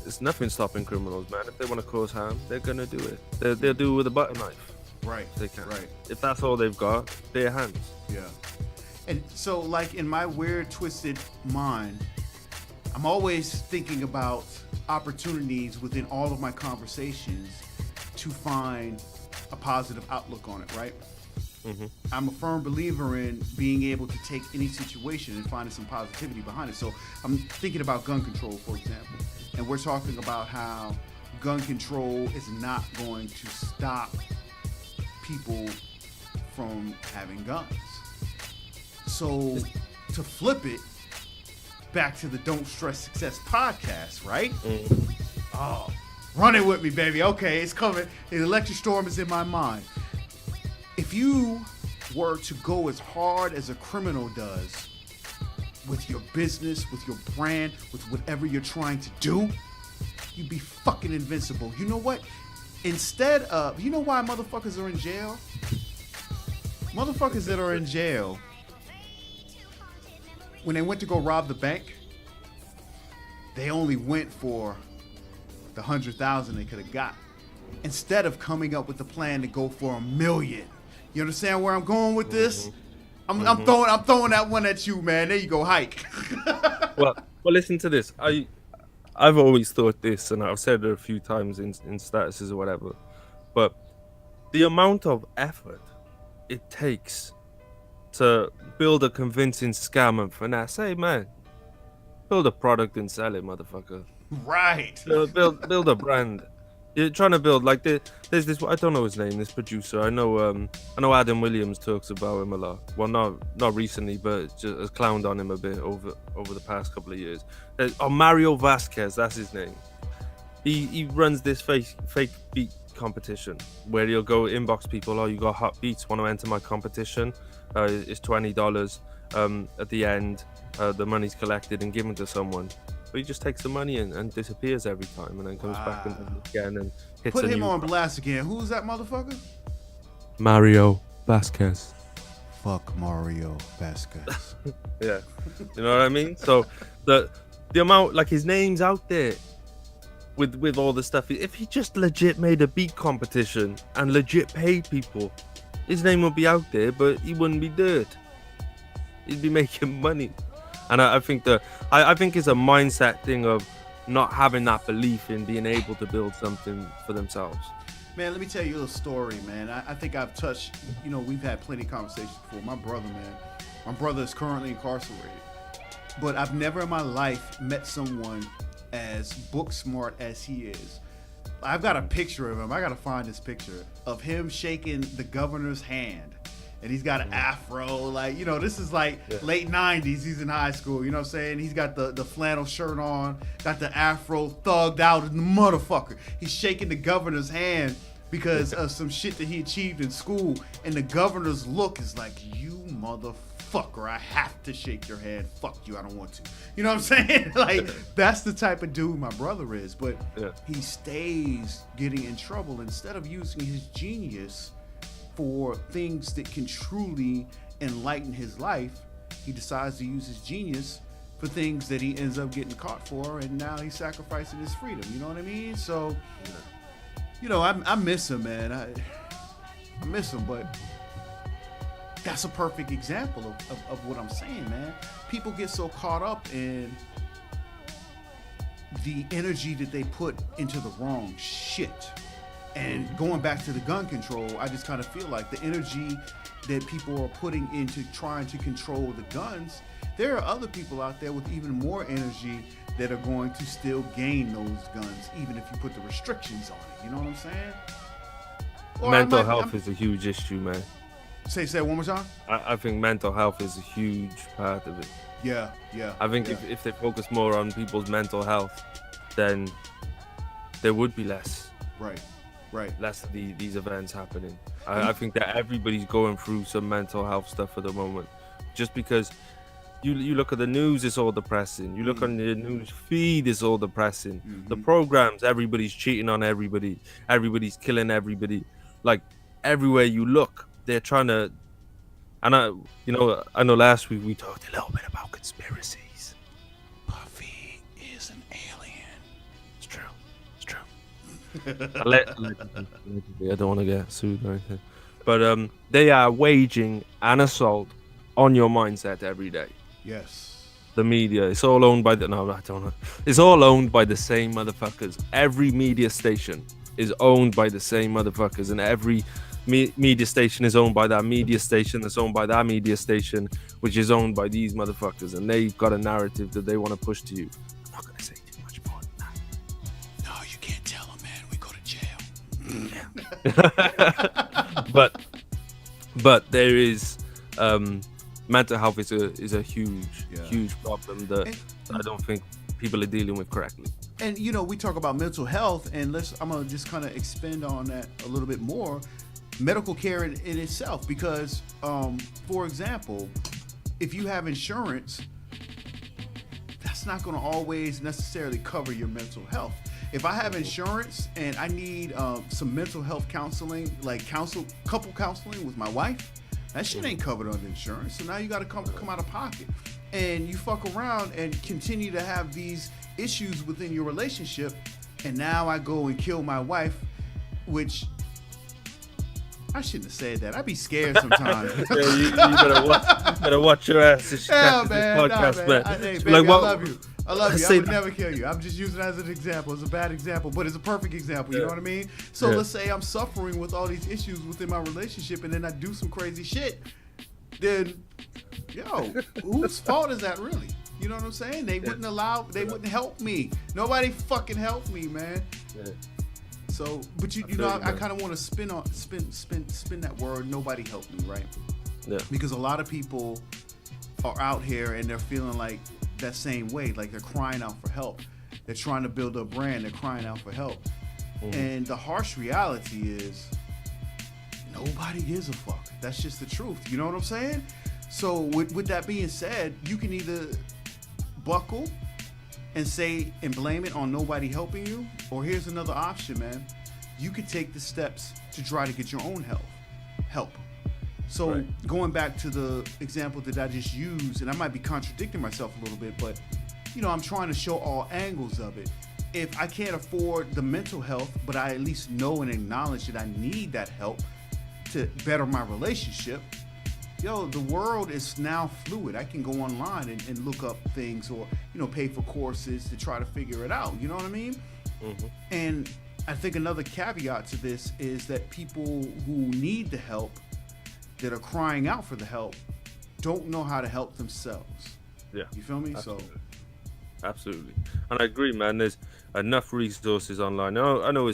there's nothing stopping criminals, man. If they want to cause harm, they're gonna do it. They'll do it with a butter knife. Right. They can. Right. If that's all they've got, bare hands. Yeah. And so, like, in my weird, twisted mind, I'm always thinking about opportunities within all of my conversations to find a positive outlook on it, right? I'm a firm believer in being able to take any situation and finding some positivity behind it. So I'm thinking about gun control, for example, and we're talking about how gun control is not going to stop people from having guns. So to flip it back to the Don't Stress Success podcast, right? Oh, run it with me, baby. Okay, it's coming. The electric storm is in my mind. If you were to go as hard as a criminal does with your business, with your brand, with whatever you're trying to do, you'd be fucking invincible. You know what? Instead of, you know why motherfuckers are in jail? Motherfuckers that are in jail, when they went to go rob the bank, they only went for the 100,000 they could have got, instead of coming up with a plan to go for $1 million. You understand where I'm going with this? I'm throwing that one at you, man. There you go, hike. well, listen to this. I've always thought this, and I've said it a few times in statuses or whatever, but the amount of effort it takes to build a convincing scam and finesse. Hey, man, build a product and sell it, motherfucker. Right. Build a brand. You're trying to build, like, there's this, I don't know his name, this producer. I know Adam Williams talks about him a lot. Well, not recently, but just has clowned on him a bit over the past couple of years. Mario Vasquez, that's his name. He runs this fake beat competition where he'll go inbox people, you got hot beats, want to enter my competition? It's $20. At the end, the money's collected and given to someone. But he just takes the money and disappears every time, and then comes back and does it again and hits. Put him on blast again. Who's that motherfucker? Mario Vasquez. Fuck Mario Vasquez. Yeah, you know what I mean. So the amount, like, his name's out there with all the stuff. If he just legit made a beat competition and legit paid people, his name would be out there, but he wouldn't be dirt. He'd be making money. And I think I think it's a mindset thing of not having that belief in being able to build something for themselves. Man, let me tell you a little story, man. I think I've touched, we've had plenty of conversations before. My brother is currently incarcerated. But I've never in my life met someone as book smart as he is. I've got a picture of him. I got to find this picture of him shaking the governor's hand. And he's got an afro, like, this is like late 90s. He's in high school, you know what I'm saying? He's got the flannel shirt on, got the afro thugged out as the motherfucker. He's shaking the governor's hand because of some shit that he achieved in school. And the governor's look is like, you motherfucker, I have to shake your hand. Fuck you, I don't want to. You know what I'm saying? Like, that's the type of dude my brother is. But he stays getting in trouble instead of using his genius for things that can truly enlighten his life. He decides to use his genius for things that he ends up getting caught for, and now he's sacrificing his freedom. You know what I mean? So, I miss him, man. I miss him, but that's a perfect example of what I'm saying, man. People get so caught up in the energy that they put into the wrong shit. And going back to the gun control, I just kind of feel like the energy that people are putting into trying to control the guns, there are other people out there with even more energy that are going to still gain those guns, even if you put the restrictions on it. You know what I'm saying? Or mental health is a huge issue, man. Say it one more time. I think mental health is a huge part of it. Yeah. I think if they focus more on people's mental health, then there would be less. Right. Less of these events happening. I think that everybody's going through some mental health stuff at the moment. Just because you look at the news, it's all depressing. You look on the news feed, it's all depressing. The programs, everybody's cheating on everybody. Everybody's killing everybody. Like, everywhere you look, they're trying to... And I know last week we talked a little bit about conspiracies. Buffy is an alien. It's true. I don't want to get sued or anything, but they are waging an assault on your mindset every day. Yes. The media, it's all owned by it's all owned by the same motherfuckers. Every media station is owned by the same motherfuckers, and every media station is owned by that media station that's owned by that media station, which is owned by these motherfuckers, and they've got a narrative that they want to push to you. I'm not gonna say too much more than that. No, you can't tell them, man. We go to jail. but there is mental health is a huge problem that I don't think people are dealing with correctly. And we talk about mental health, and I'm gonna just kind of expand on that a little bit more. Medical care in itself, because for example, if you have insurance, that's not going to always necessarily cover your mental health. If I have insurance and I need some mental health counseling, like couple counseling with my wife, that shit ain't covered under insurance. So now you got to come out of pocket, and you fuck around and continue to have these issues within your relationship. And now I go and kill my wife, which I shouldn't have said that. I'd be scared sometimes. You better watch your ass. Man. I love you. I would never kill you. I'm just using it as an example. It's a bad example, but it's a perfect example. You know what I mean? So let's say I'm suffering with all these issues within my relationship, and then I do some crazy shit. Then, whose fault is that really? You know what I'm saying? They wouldn't help me. Nobody fucking helped me, man. Yeah. So, but I kind of want to spin that word. Nobody helped me, right? Yeah. Because a lot of people are out here and they're feeling like that same way, like they're crying out for help. They're trying to build a brand. They're crying out for help. And the harsh reality is, nobody gives a fuck. That's just the truth. You know what I'm saying? So, with that being said, you can either buckle and say and blame it on nobody helping you, or here's another option, man. You could take the steps to try to get your own help. So going back to the example that I just used, and I might be contradicting myself a little bit, but I'm trying to show all angles of it. If I can't afford the mental health, but I at least know and acknowledge that I need that help to better my relationship, yo, the world is now fluid. I can go online and look up things, or pay for courses to try to figure it out. You know what I mean? Mm-hmm. And I think another caveat to this is that people who need the help, that are crying out for the help, don't know how to help themselves. Yeah. You feel me? Absolutely. Absolutely. And I agree, man. There's enough resources online. I know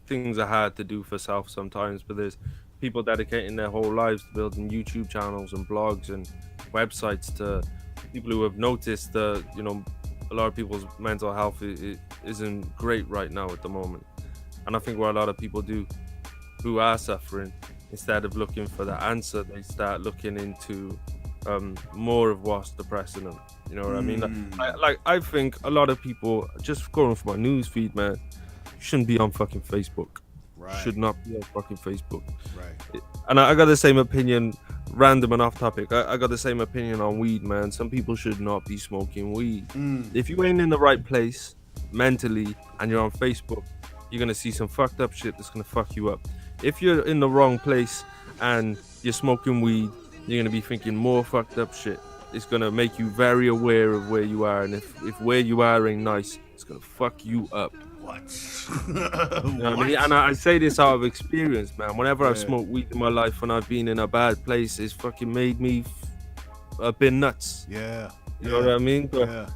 things are hard to do for self sometimes, but there's people dedicating their whole lives to building YouTube channels and blogs and websites, to people who have noticed that, a lot of people's mental health isn't great right now at the moment. And I think what a lot of people do who are suffering, instead of looking for the answer, they start looking into more of what's depressing them. You know what I mean? I think a lot of people, just going for my news feed, man, you shouldn't be on fucking Facebook. Right. You should not be on fucking Facebook. Right. And I got the same opinion, random and off topic. I got the same opinion on weed, man. Some people should not be smoking weed. If you ain't in the right place mentally and you're on Facebook, you're gonna see some fucked up shit that's gonna fuck you up. If you're in the wrong place and you're smoking weed, you're gonna be thinking more fucked up shit. It's gonna make you very aware of where you are, and if where you are ain't nice, it's gonna fuck you up. What? You know what I mean? And I say this out of experience, man. Whenever I've smoked weed in my life, when I've been in a bad place, it's fucking made me a bit nuts. Yeah. You know what I mean? But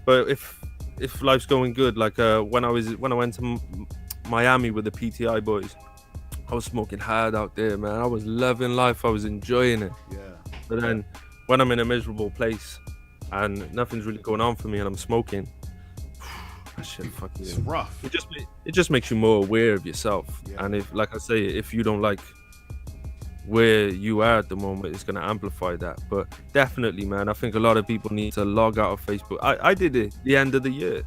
but if life's going good, like when I went to Miami with the PTI boys, I was smoking hard out there, man. I was loving life. I was enjoying it. Yeah. But then when I'm in a miserable place and nothing's really going on for me and I'm smoking, that shit fucking it's rough. It just makes you more aware of yourself. Yeah. And if, like I say, if you don't like where you are at the moment, it's gonna amplify that. But definitely, man, I think a lot of people need to log out of Facebook. I did it the end of the year.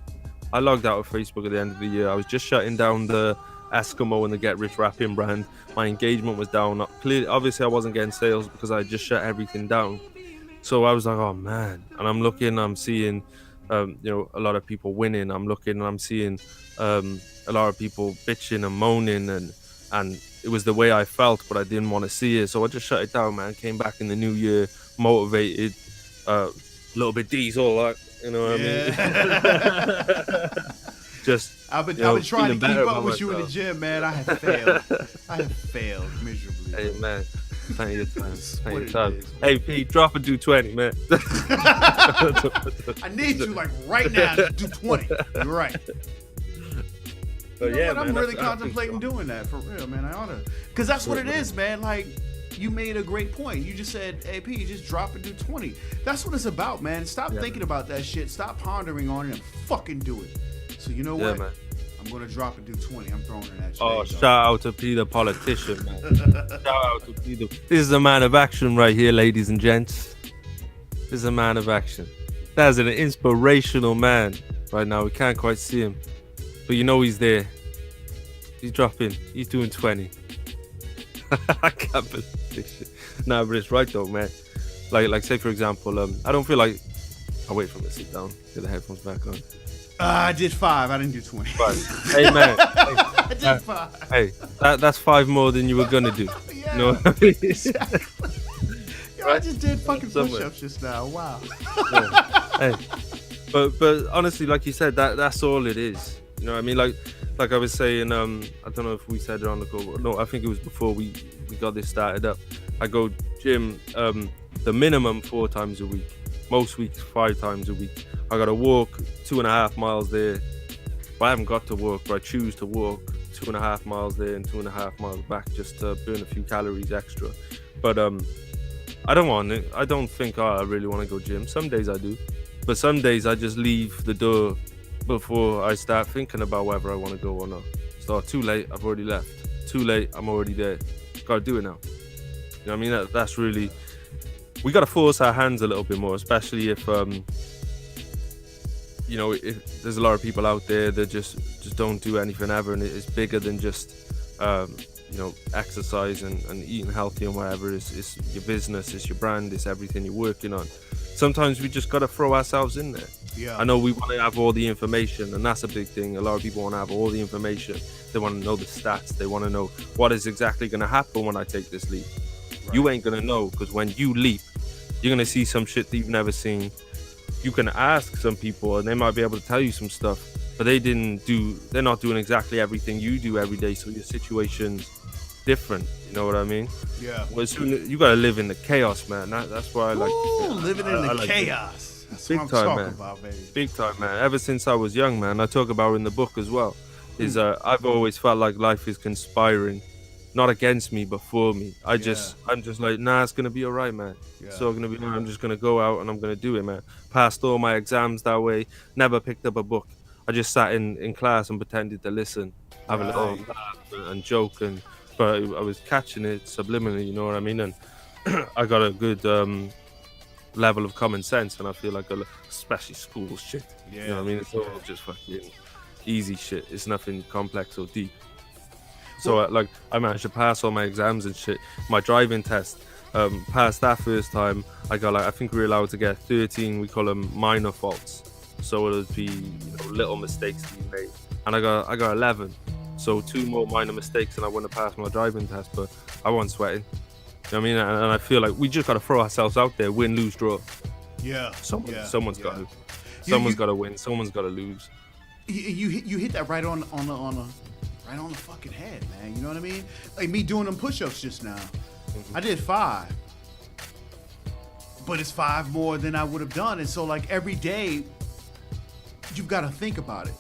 I logged out of Facebook at the end of the year. I was just shutting down the Eskimo and the Get Rich Rapping brand. My engagement was down. Clearly, obviously I wasn't getting sales because I just shut everything down. So I was like, oh man. And I'm seeing a lot of people winning. I'm looking and I'm seeing a lot of people bitching and moaning, and it was the way I felt, but I didn't want to see it. So I just shut it down, man. Came back in the new year motivated, a little bit diesel, like, you know what I mean? Just I've been trying to keep up with you in the gym, man. I have failed miserably. Hey, man, plenty of time. Hey, Pete, drop and do 20, man. I need you like right now to do 20. You're right. But yeah, I'm really contemplating doing that for real, man. I oughta, because that's what it is, man. Like, you made a great point. You just said, hey, P, just drop and do 20. That's what it's about, man. Stop thinking about that shit. Stop pondering on it and fucking do it. So you know what? Man. I'm gonna drop and do 20. I'm throwing it at you. Oh, shout out to PThePolitician, man. Shout out to P. This is a man of action right here, ladies and gents. This is a man of action. That's an inspirational man right now. We can't quite see him, but you know he's there. He's dropping. He's doing 20. I can't believe this shit. Nah, but it's right though, man. Like say for example, I don't feel like. I'll wait for him to sit down. Get the headphones back on. I did 5. I didn't do 20. 5. Hey man. I did 5. Hey, that's 5 more than you were gonna do. Yeah. You know what I mean? Exactly. Yo, I just did fucking push-ups just now. Wow. Yeah. Hey, but honestly, like you said, that's all it is. You know what I mean? Like I was saying, I don't know if we said it on the call, but no, I think it was before we got this started up. I go gym the minimum 4 times a week. Most weeks 5 times a week. I gotta walk 2.5 miles there. But I haven't got to walk, but I choose to walk 2.5 miles there and 2.5 miles back just to burn a few calories extra. But I don't want it. I don't think I really want to go gym. Some days I do, but some days I just leave the door before I start thinking about whether I want to go or not. So too late, I've already left. Too late, I'm already there. Gotta do it now. You know what I mean? That's really, we gotta force our hands a little bit more, especially if if there's a lot of people out there that just don't do anything ever, and it's bigger than just exercise and eating healthy and whatever. It's your business, it's your brand, it's everything you're working on. Sometimes we just gotta throw ourselves in there. Yeah. I know we want to have all the information, and that's a big thing. A lot of people want to have all the information. They want to know the stats. They want to know what is exactly going to happen when I take this leap. You ain't gonna know, because when you leap, you're gonna see some shit that you've never seen. You can ask some people and they might be able to tell you some stuff, but they're not doing exactly everything you do every day, so your situation's different. You know what I mean? Yeah. Well, soon you gotta live in the chaos, man. That's why I like living in the chaos. That's what I'm talking about, baby. Big time, man. Ever since I was young, man, I talk about it in the book as well. I've always felt like life is conspiring, not against me, but for me. I'm just like, nah, it's gonna be all right, man. It's all gonna be. I'm just gonna go out and I'm gonna do it, man. Passed all my exams that way. Never picked up a book. I just sat in class and pretended to listen, have a little laugh and joke, but I was catching it subliminally. You know what I mean? And I got a good level of common sense, and I feel like, especially school shit. You know what I mean? It's all just fucking easy shit. It's nothing complex or deep. So I managed to pass all my exams and shit. My driving test, passed that first time. I got I think we were allowed to get 13, we call them minor faults. So it would be little mistakes that you made. And I got 11. So 2 more minor mistakes and I wouldn't have passed my driving test, but I wasn't sweating. You know what I mean? And I feel like we just got to throw ourselves out there, win, lose, draw. Yeah. Someone's got to. Someone's got to win. Someone's got to lose. You hit that right on the fucking head, man. You know what I mean? Like me doing them push-ups just now. I did 5, but it's 5 more than I would have done. And so like every day, you've got to think about it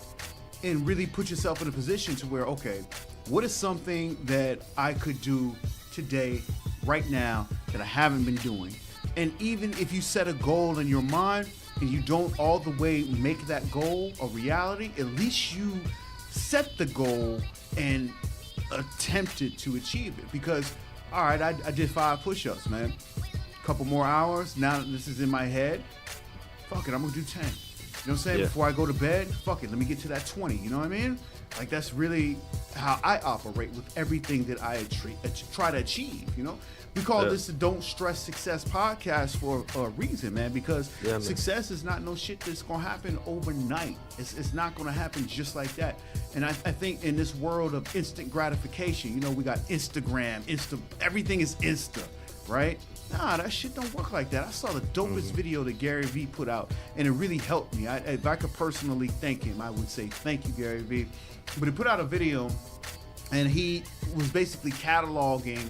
and really put yourself in a position to where, okay, what is something that I could do today, right now, that I haven't been doing? And even if you set a goal in your mind and you don't all the way make that goal a reality, at least you set the goal and attempted to achieve it. Because, all right, I did 5 push-ups, man. Couple more hours. Now that this is in my head, fuck it, I'm gonna do 10. You know what I'm saying? Yeah. Before I go to bed, fuck it, let me get to that 20. You know what I mean? Like, that's really how I operate with everything that I try to achieve, you know? We call this the Don't Stress Success podcast for a reason, man, because success is not no shit that's going to happen overnight. It's not going to happen just like that. And I think in this world of instant gratification, we got Instagram, everything is Insta, right? Nah, that shit don't work like that. I saw the dopest video that Gary Vee put out, and it really helped me. If I could personally thank him, I would say thank you, Gary Vee. But he put out a video, and he was basically cataloging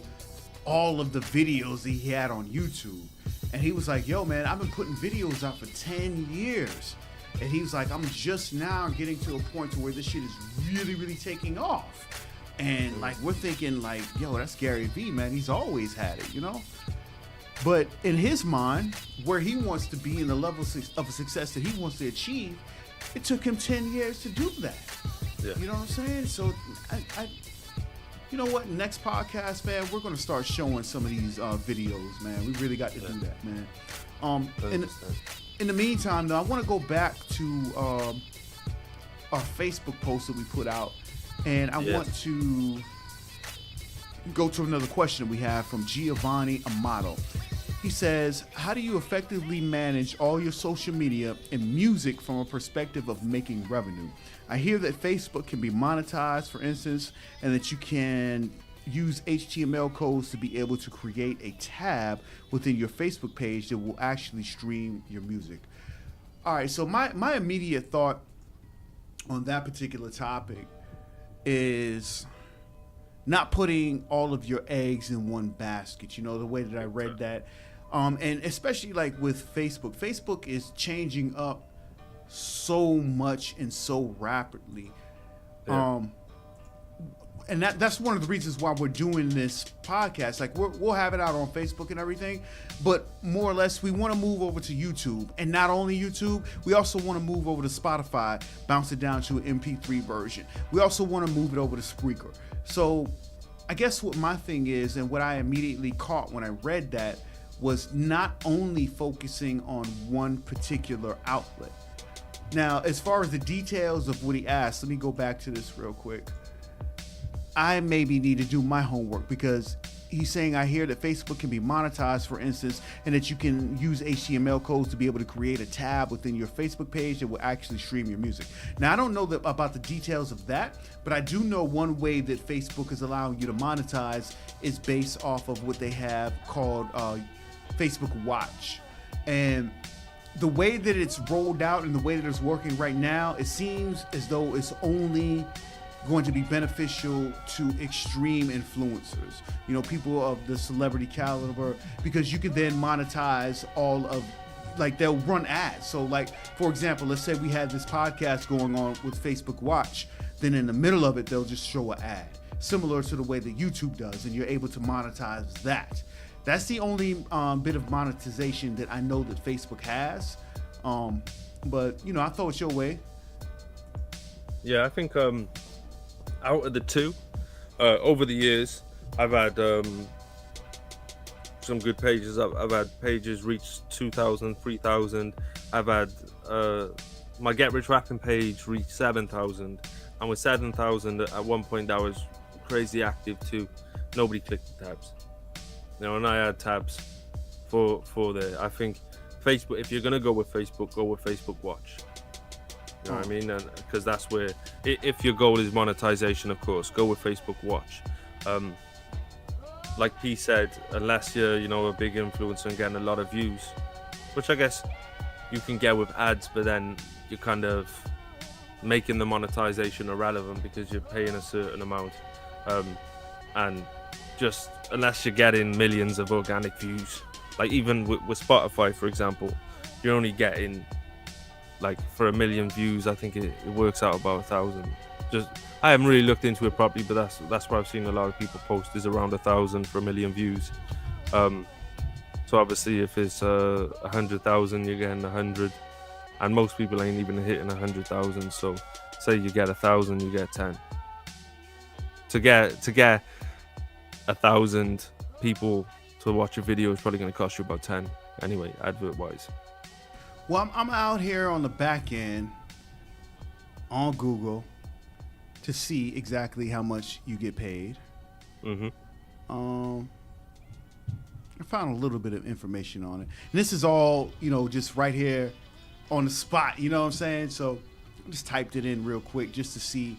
all of the videos that he had on YouTube. And he was like, yo, man, I've been putting videos out for 10 years. And he was like, I'm just now getting to a point to where this shit is really, really taking off. And like, we're thinking like, yo, that's Gary Vee, man. He's always had it, But in his mind, where he wants to be in the level of success that he wants to achieve, it took him 10 years to do that. Yeah. You know what I'm saying? So you know what? Next podcast, man, we're going to start showing some of these videos, man. We really got to do that, man. In the meantime, though, I want to go back to our Facebook post that we put out, and I want to go to another question we have from Giovanni Amato. He says, how do you effectively manage all your social media and music from a perspective of making revenue? I hear that Facebook can be monetized, for instance, and that you can use HTML codes to be able to create a tab within your Facebook page that will actually stream your music. All right, so my immediate thought on that particular topic is not putting all of your eggs in one basket, the way that I read that. And especially like with Facebook is changing up so much and so rapidly. And that's one of the reasons why we're doing this podcast. Like we'll have it out on Facebook and everything, but more or less we want to move over to YouTube. And not only YouTube, we also want to move over to Spotify, bounce it down to an MP3 version. We also want to move it over to Spreaker. So I guess what my thing is, and what I immediately caught when I read that, was not only focusing on one particular outlet. Now, as far as the details of what he asked, let me go back to this real quick. I maybe need to do my homework, because he's saying, I hear that Facebook can be monetized, for instance, and that you can use HTML codes to be able to create a tab within your Facebook page that will actually stream your music. Now, I don't know about the details of that, but I do know one way that Facebook is allowing you to monetize is based off of what they have called Facebook Watch. And the way that it's rolled out and the way that it's working right now, it seems as though it's only going to be beneficial to extreme influencers, you know, people of the celebrity caliber, because you can then monetize all of, like, they'll run ads. So, like, for example, let's say we had this podcast going on with Facebook Watch, then in the middle of it, they'll just show an ad, similar to the way that YouTube does, and you're able to monetize that. That's the only bit of monetization that I know that Facebook has. But, you know, I throw it your way. Yeah, I think out of the two, over the years, I've had some good pages. I've had pages reach 2,000, 3,000. I've had my Get Rich Rapping page reach 7,000. And with 7,000, at one point, I was crazy active too. Nobody clicked the tabs. You know, and I had tabs for there. I think Facebook, if you're going to go with Facebook Watch. You know what I mean? And because that's where, if your goal is monetization, of course, go with Facebook Watch. Like P said, unless you're, you know, a big influencer and getting a lot of views, which I guess you can get with ads, but then you're kind of making the monetization irrelevant because you're paying a certain amount. And just, unless you're getting millions of organic views, like even with Spotify, for example, you're only getting, like, for 1 million views, I think it works out about 1,000. Just, I haven't really looked into it properly, but that's what I've seen a lot of people post, is around 1,000 for 1 million views. So obviously, if it's 100,000, you're getting 100, and most people ain't even hitting 100,000. So, say you get 1,000, you get 10. To get 1,000 people to watch a video is probably going to cost you about 10 anyway, advert-wise. Well, I'm out here on the back end on Google to see exactly how much you get paid. Mm-hmm. I found a little bit of information on it. And this is all, you know, just right here on the spot, you know what I'm saying? So I just typed it in real quick just to see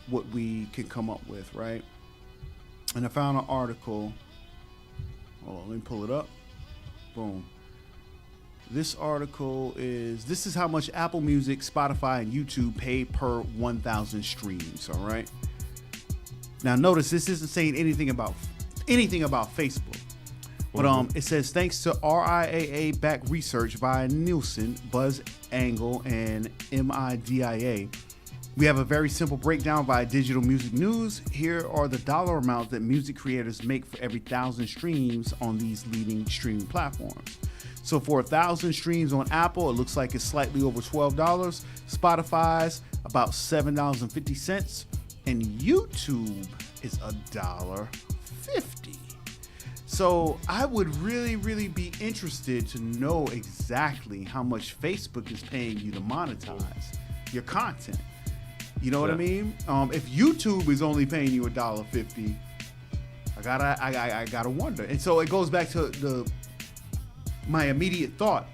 what we can come up with, right? And I found an article. Oh, let me pull it up. Boom. This article this is how much Apple Music, Spotify, and YouTube pay per 1,000 streams, all right? Now notice this isn't saying anything about Facebook. But it says, thanks to RIAA-backed research by Nielsen, Buzz Angle, and MIDIA, we have a very simple breakdown via Digital Music News. Here are the dollar amounts that music creators make for every 1,000 streams on these leading streaming platforms. So for 1,000 streams on Apple, it looks like it's slightly over $12. Spotify's about $7.50, and YouTube is $1.50. So I would really, really be interested to know exactly how much Facebook is paying you to monetize your content. You know what I mean? If YouTube is only paying you $1.50, I gotta wonder. And so it goes back to my immediate thought.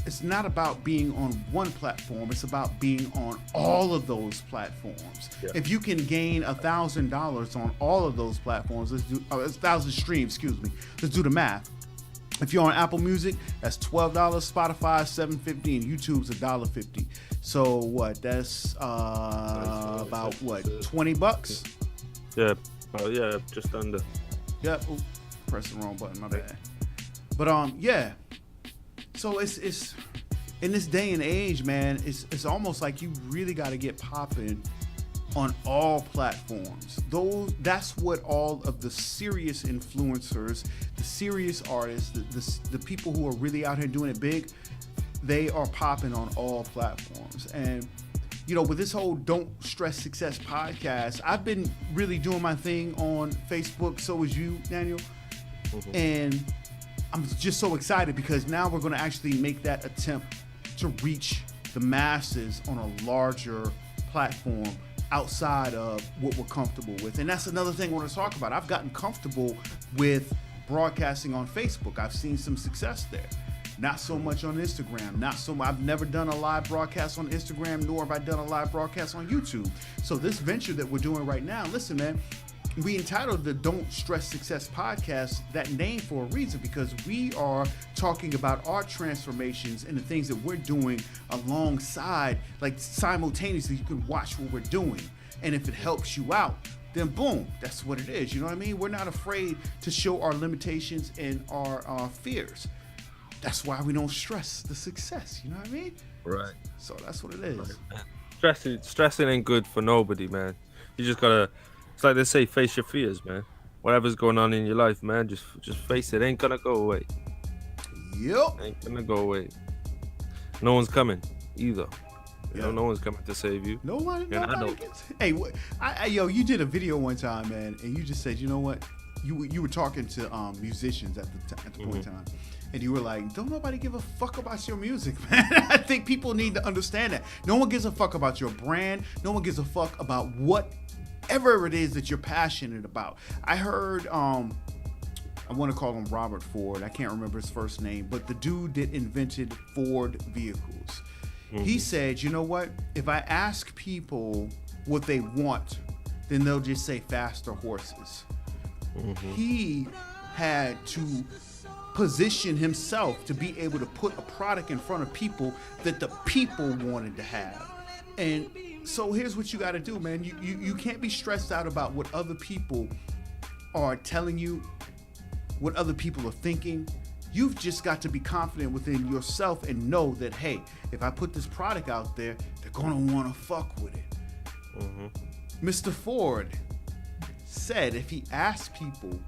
It's not about being on one platform. It's about being on all of those platforms. Yeah. If you can gain $1,000 on all of those platforms, 1,000 streams, excuse me. Let's do the math. If you're on Apple Music, that's $12. Spotify $7.50, and YouTube's $1.50. So what? That's about what? $20? Yeah. Yeah, just under. Yeah. Ooh, press the wrong button. My bad. But yeah. So it's in this day and age, man. It's almost like you really got to get popping on all platforms. That's what all of the serious influencers, the serious artists, the people who are really out here doing it big, they are popping on all platforms. And you know, with this whole Don't Stress Success podcast, I've been really doing my thing on Facebook. So is you, Daniel. Mm-hmm. And I'm just so excited because now we're going to actually make that attempt to reach the masses on a larger platform outside of what we're comfortable with. And that's another thing I want to talk about. I've gotten comfortable with broadcasting on Facebook. I've seen some success there. Not so much on Instagram. I've never done a live broadcast on Instagram, nor have I done a live broadcast on YouTube. So this venture that we're doing right now, listen, man, we entitled the Don't Stress Success podcast that name for a reason, because we are talking about our transformations and the things that we're doing alongside, like simultaneously. You can watch what we're doing, and if it helps you out, then boom, that's what it is. You know what I mean? We're not afraid to show our limitations and our fears. That's why we don't stress the success. You know what I mean? Right. So that's what it is. Right. Stressing ain't good for nobody, man. You just gotta. It's like they say, face your fears, man. Whatever's going on in your life, man, just face it. Ain't gonna go away. Yep. Ain't gonna go away. No one's coming either. You know, Yeah. no one's coming to save you. Nobody And I know. gets. Hey, yo, you did a video one time, man, and you just said, you know what? You were talking to musicians at the point in time, and you were like, don't nobody give a fuck about your music, man. I think people need to understand that. No one gives a fuck about your brand. No one gives a fuck about whatever it is that you're passionate about. I heard, I want to call him Robert Ford. I can't remember his first name, but the dude that invented Ford vehicles. He said, you know what? If I ask people what they want, then they'll just say faster horses. He had to position himself to be able to put a product in front of people that the people wanted to have. And so here's what you got to do, man. You can't be stressed out about what other people are telling you, what other people are thinking. You've just got to be confident within yourself and know that, hey, if I put this product out there, they're going to want to fuck with it. Mr. Ford said if he asked people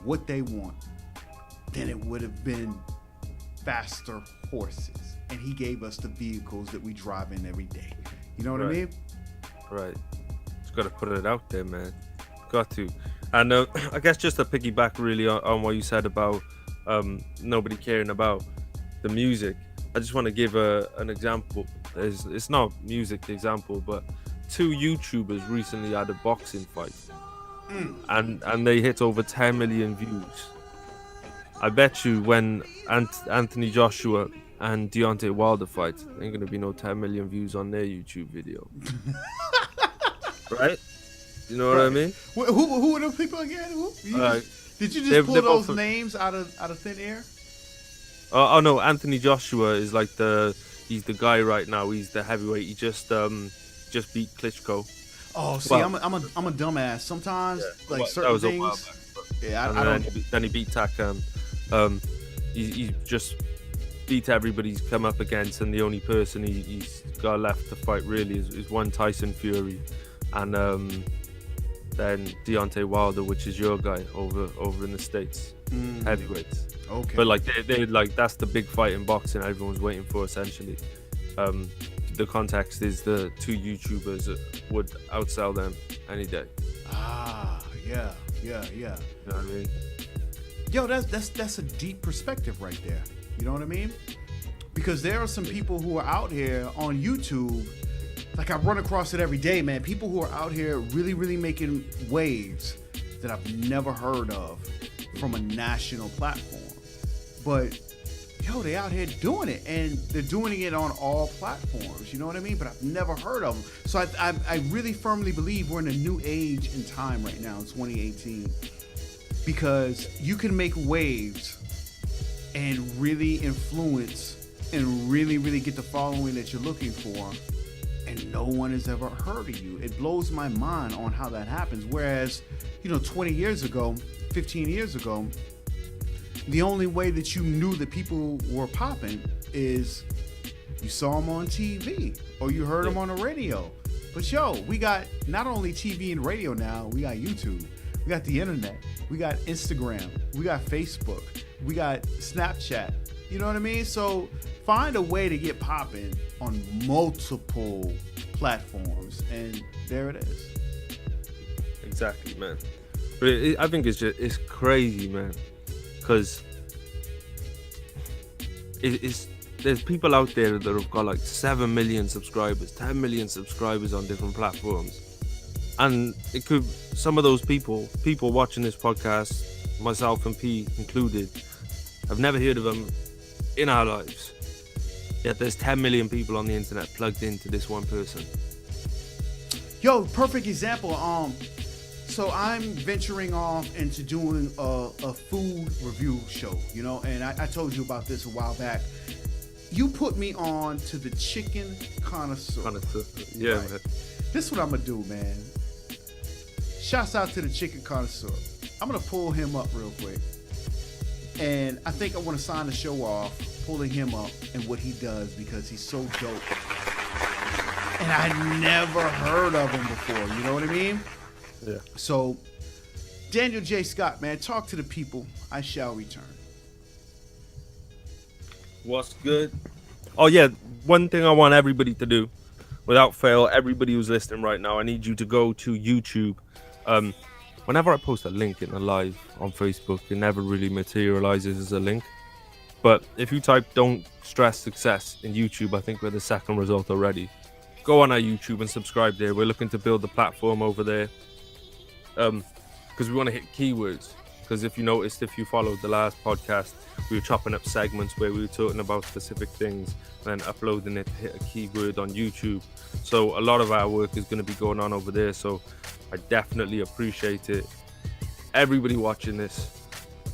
what they want, then it would have been faster horses. And he gave us the vehicles that we drive in every day. You know what I mean? Right. Just got to put it out there, man. Got to. And I guess just to piggyback really on what you said about nobody caring about the music, I just want to give an example. It's not music example, but 2 YouTubers recently had a boxing fight, and they hit over 10 million views. I bet you when Anthony Joshua and Deontay Wilder fight, ain't gonna be no 10 million views on their YouTube video. Right? You know what I mean? Who are those people again? Did you just pull those names out of thin air? Oh no, Anthony Joshua is like he's the guy right now. He's the heavyweight. He just beat Klitschko. Oh, see, I'm a dumbass. Sometimes certain things. Then he beat Takam. He just beat everybody he's come up against, and the only person he's got left to fight really is one Tyson Fury, and then Deontay Wilder, which is your guy over in the States, heavyweights. Okay. But like they like that's the big fight in boxing everyone's waiting for essentially. The context is the 2 YouTubers would outsell them any day. Yeah. You know what I mean? Yo, that's a deep perspective right there. You know what I mean? Because there are some people who are out here on YouTube, like I run across it every day, man. People who are out here really, really making waves that I've never heard of from a national platform. But yo, they out here doing it, and they're doing it on all platforms. You know what I mean? But I've never heard of them. So I really firmly believe we're in a new age in time right now in 2018, because you can make waves and really influence and really, really get the following that you're looking for, and no one has ever heard of you. It blows my mind on how that happens. Whereas, 20 years ago, 15 years ago, the only way that you knew that people were popping is you saw them on TV or you heard them on the radio. But yo, we got not only TV and radio now, we got YouTube, we got the internet, we got Instagram, we got Facebook, we got Snapchat. You know what I mean? So find a way to get popping on multiple platforms, and there it is. Exactly, man. But I think it's crazy, man, because it's there's people out there that have got like 7 million subscribers, 10 million subscribers on different platforms. And it could, some of those people watching this podcast, myself and P included, have never heard of them in our lives. Yet there's 10 million people on the internet plugged into this one person. Yo, perfect example. So I'm venturing off into doing a food review show, you know, and I told you about this a while back. You put me on to the chicken connoisseur. Yeah, right? man. This is what I'm gonna do, man. Shouts out to the chicken connoisseur. I'm gonna pull him up real quick, and I think I want to sign the show off, pulling him up and what he does because he's so dope. And I never heard of him before. You know what I mean? Yeah. So, Daniel J. Scott, man, talk to the people. I shall return. What's good? Oh yeah, one thing I want everybody to do, without fail, everybody who's listening right now, I need you to go to YouTube. Whenever I post a link in a live on Facebook, it never really materializes as a link. But if you type "Don't Stress Success" in YouTube, I think we're the second result already. Go on our YouTube and subscribe there. We're looking to build the platform over there. Because we want to hit keywords. Because if you noticed, if you followed the last podcast, we were chopping up segments where we were talking about specific things and then uploading it to hit a keyword on YouTube. So a lot of our work is going to be going on over there. So I definitely appreciate it. Everybody watching this,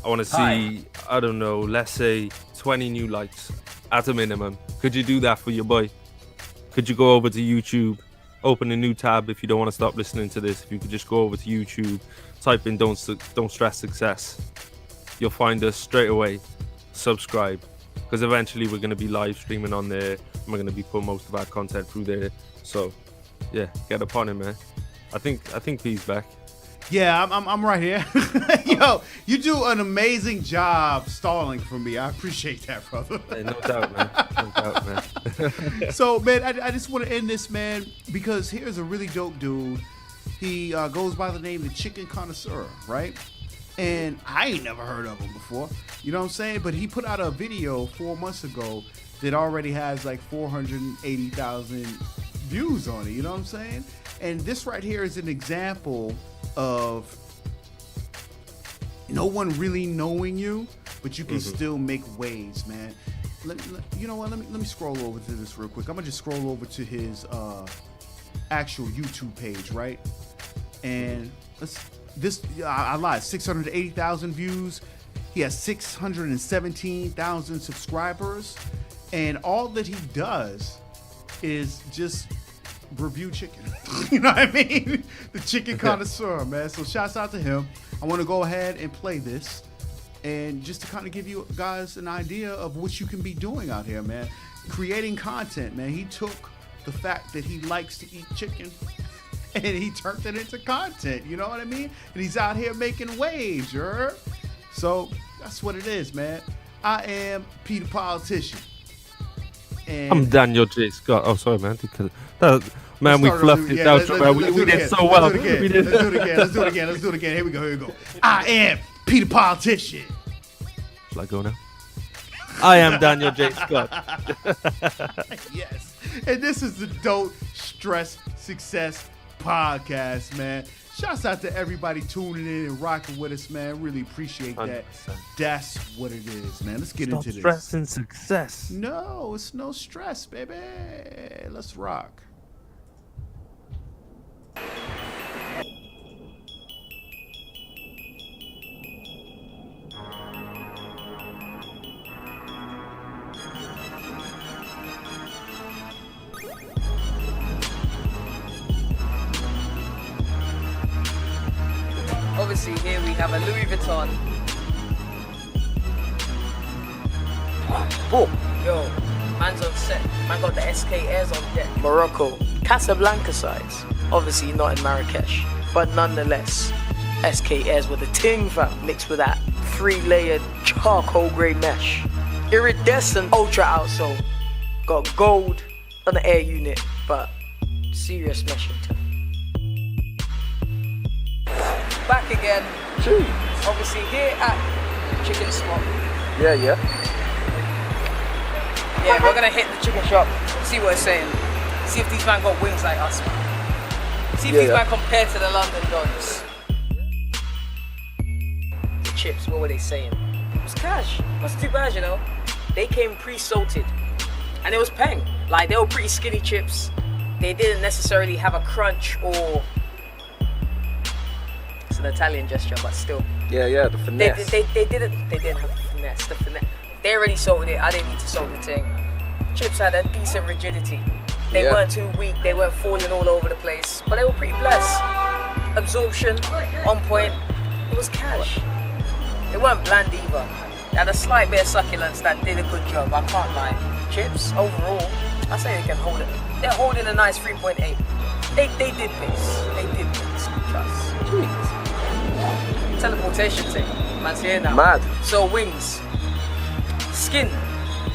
I want to see, I don't know, let's say 20 new likes at a minimum. Could you do that for your boy? Could you go over to YouTube, open a new tab if you don't want to stop listening to this? If you could just go over to YouTube, type in Don't Stress Success. You'll find us straight away. Subscribe, because eventually we're going to be live streaming on there. And we're going to be putting most of our content through there. So, yeah, get upon it, man. I think P's back. Yeah, I'm right here. Yo, you do an amazing job stalling for me. I appreciate that, brother. Hey, no doubt, man. No doubt, man. So, man, I just want to end this, man, because here's a really dope dude. He goes by the name the Chicken Connoisseur, right? And I ain't never heard of him before. You know what I'm saying? But he put out a video 4 months ago that already has like 480,000 views on it. You know what I'm saying? And this right here is an example of no one really knowing you, but you can still make waves, man. You know what? Let me scroll over to this real quick. I'm gonna just scroll over to his actual YouTube page, right? And I lied, 680,000 views. He has 617,000 subscribers, and all that he does is just review chicken. You know what I mean? The chicken connoisseur, man. So shouts out to him. I want to go ahead and play this, and just to kind of give you guys an idea of what you can be doing out here, man. Creating content, man. He took the fact that he likes to eat chicken and he turned it into content. You know what I mean? And he's out here making waves, you heard? So that's what it is, man. I am PThePolitician. And I'm Daniel J. Scott. Oh, sorry, man. Man, we fluffed it out. We did so well. Let's do it again. Here we go. I am PThePolitician. Shall I go now? I am Daniel J. Scott. Yes. And this is the Don't Stress Success podcast, man. Shouts out to everybody tuning in and rocking with us, man. Really appreciate that. 100%. That's what it is, man. Let's get into this. Stress and success. No, it's no stress, baby. Let's rock. Obviously, here we have a Louis Vuitton. Oh, yo, man's on set. Man got the SKS on deck. Morocco, Casablanca size. Obviously, not in Marrakesh, but nonetheless, SKS with a ting fam mixed with that 3-layered charcoal grey mesh. Iridescent ultra outsole. Got gold on the air unit, but serious meshing too. Back again. Jeez. Obviously here at Chicken Spot. Yeah. Yeah, we're gonna hit the chicken shop, see what it's saying. See if these man got wings like us, man. See if these man compare to the London dons. The chips, what were they saying? It was cash. Wasn't too bad, you know. They came pre-salted. And it was peng. Like, they were pretty skinny chips. They didn't necessarily have a crunch or... It's an Italian gesture, but still. Yeah, the finesse. They didn't have the finesse. They already salted it. I didn't need to salt the thing. Chips had a decent rigidity. They weren't too weak. They weren't falling all over the place. But they were pretty blessed. Absorption, on point. It was cash. They weren't bland either. They had a slight bit of succulence that did a good job. I can't lie. Chips, overall, I say they can hold it. They're holding a nice 3.8. They did this. They did this. Trust. Jeez. Teleportation thing. Man's here now. Mad. So wings, skin,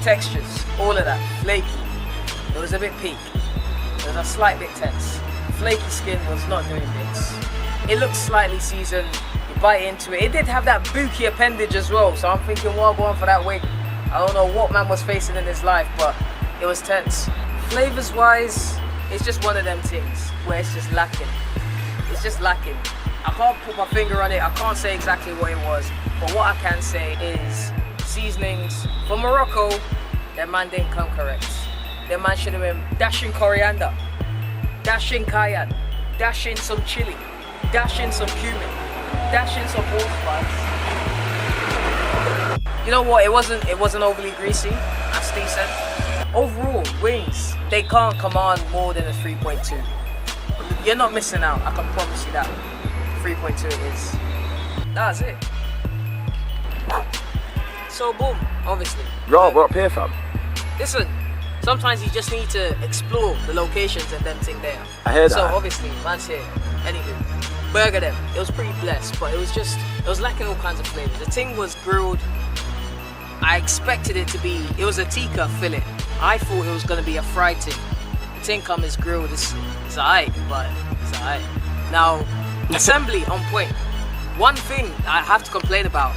textures, all of that. Flaky. It was a bit peak. It was a slight bit tense. Flaky skin was not doing bits. It looked slightly seasoned. You bite into it. It did have that booky appendage as well. So I'm thinking, well, go on for that wig. I don't know what man was facing in his life, but it was tense. Flavors wise, it's just one of them things where it's just lacking. It's just lacking. I can't put my finger on it. I can't say exactly what it was. But what I can say is seasonings for Morocco, that man didn't come correct. That man should have been dashing coriander, dashing cayenne, dashing some chili, dashing some cumin, dashing some allspice. You know what? It wasn't overly greasy. That's decent. Overall, wings, they can't command more than a 3.2. You're not missing out. I can promise you that. 3.2 it is. That's it. So boom, obviously. Right, we're up here, fam. Listen, sometimes you just need to explore the locations and them thing there. I hear that. So obviously, man's here. Anywho, burger them. It was pretty blessed, but it was lacking all kinds of flavors. The thing was grilled. I expected it to be, it was a tikka fillet. I thought it was gonna be a fried thing. The thing come is grilled, it's alright, but it's alright. Now, assembly on point. One thing I have to complain about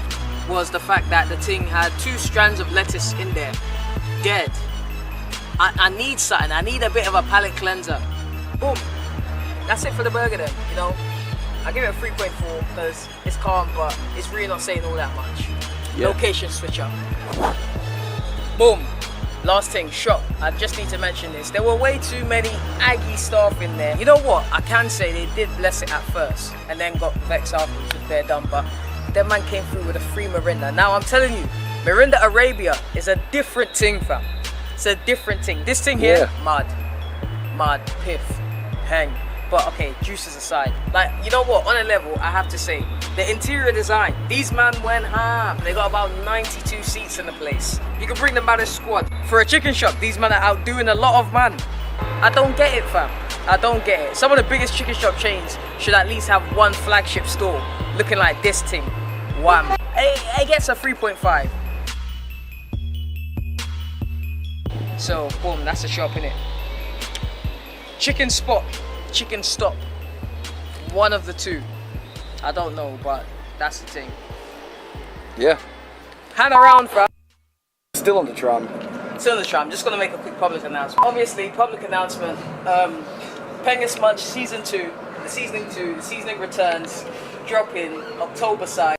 was the fact that the thing had 2 strands of lettuce in there, dead. I need something, I need a bit of a palate cleanser. Boom, that's it for the burger then, you know. I give it a 3.4 because it's calm, but it's really not saying all that much. Yeah. Location switch up. Boom. Last thing, shop. I just need to mention this. There were way too many Aggie staff in there. You know what? I can say they did bless it at first and then got vexed afterwards with their done, but that man came through with a free Mirinda. Now I'm telling you, Mirinda Arabia is a different thing, fam. It's a different thing. This thing here, mad, piff, hang. But okay, juices aside. Like, you know what? On a level, I have to say, the interior design, these man went ham. They got about 92 seats in the place. You can bring them by the squad. For a chicken shop, these men are outdoing a lot of man. I don't get it, fam. I don't get it. Some of the biggest chicken shop chains should at least have one flagship store looking like this thing. Wham. It gets a 3.5. So, boom, that's the shop, innit? Chicken spot. Chicken stop, one of the two. I don't know, but that's the thing. Yeah. Hang around, fam. Still on the tram. Still on the tram. Just gonna make a quick public announcement. Obviously, public announcement. Pengus Munch season 2, the seasoning returns, dropping October side.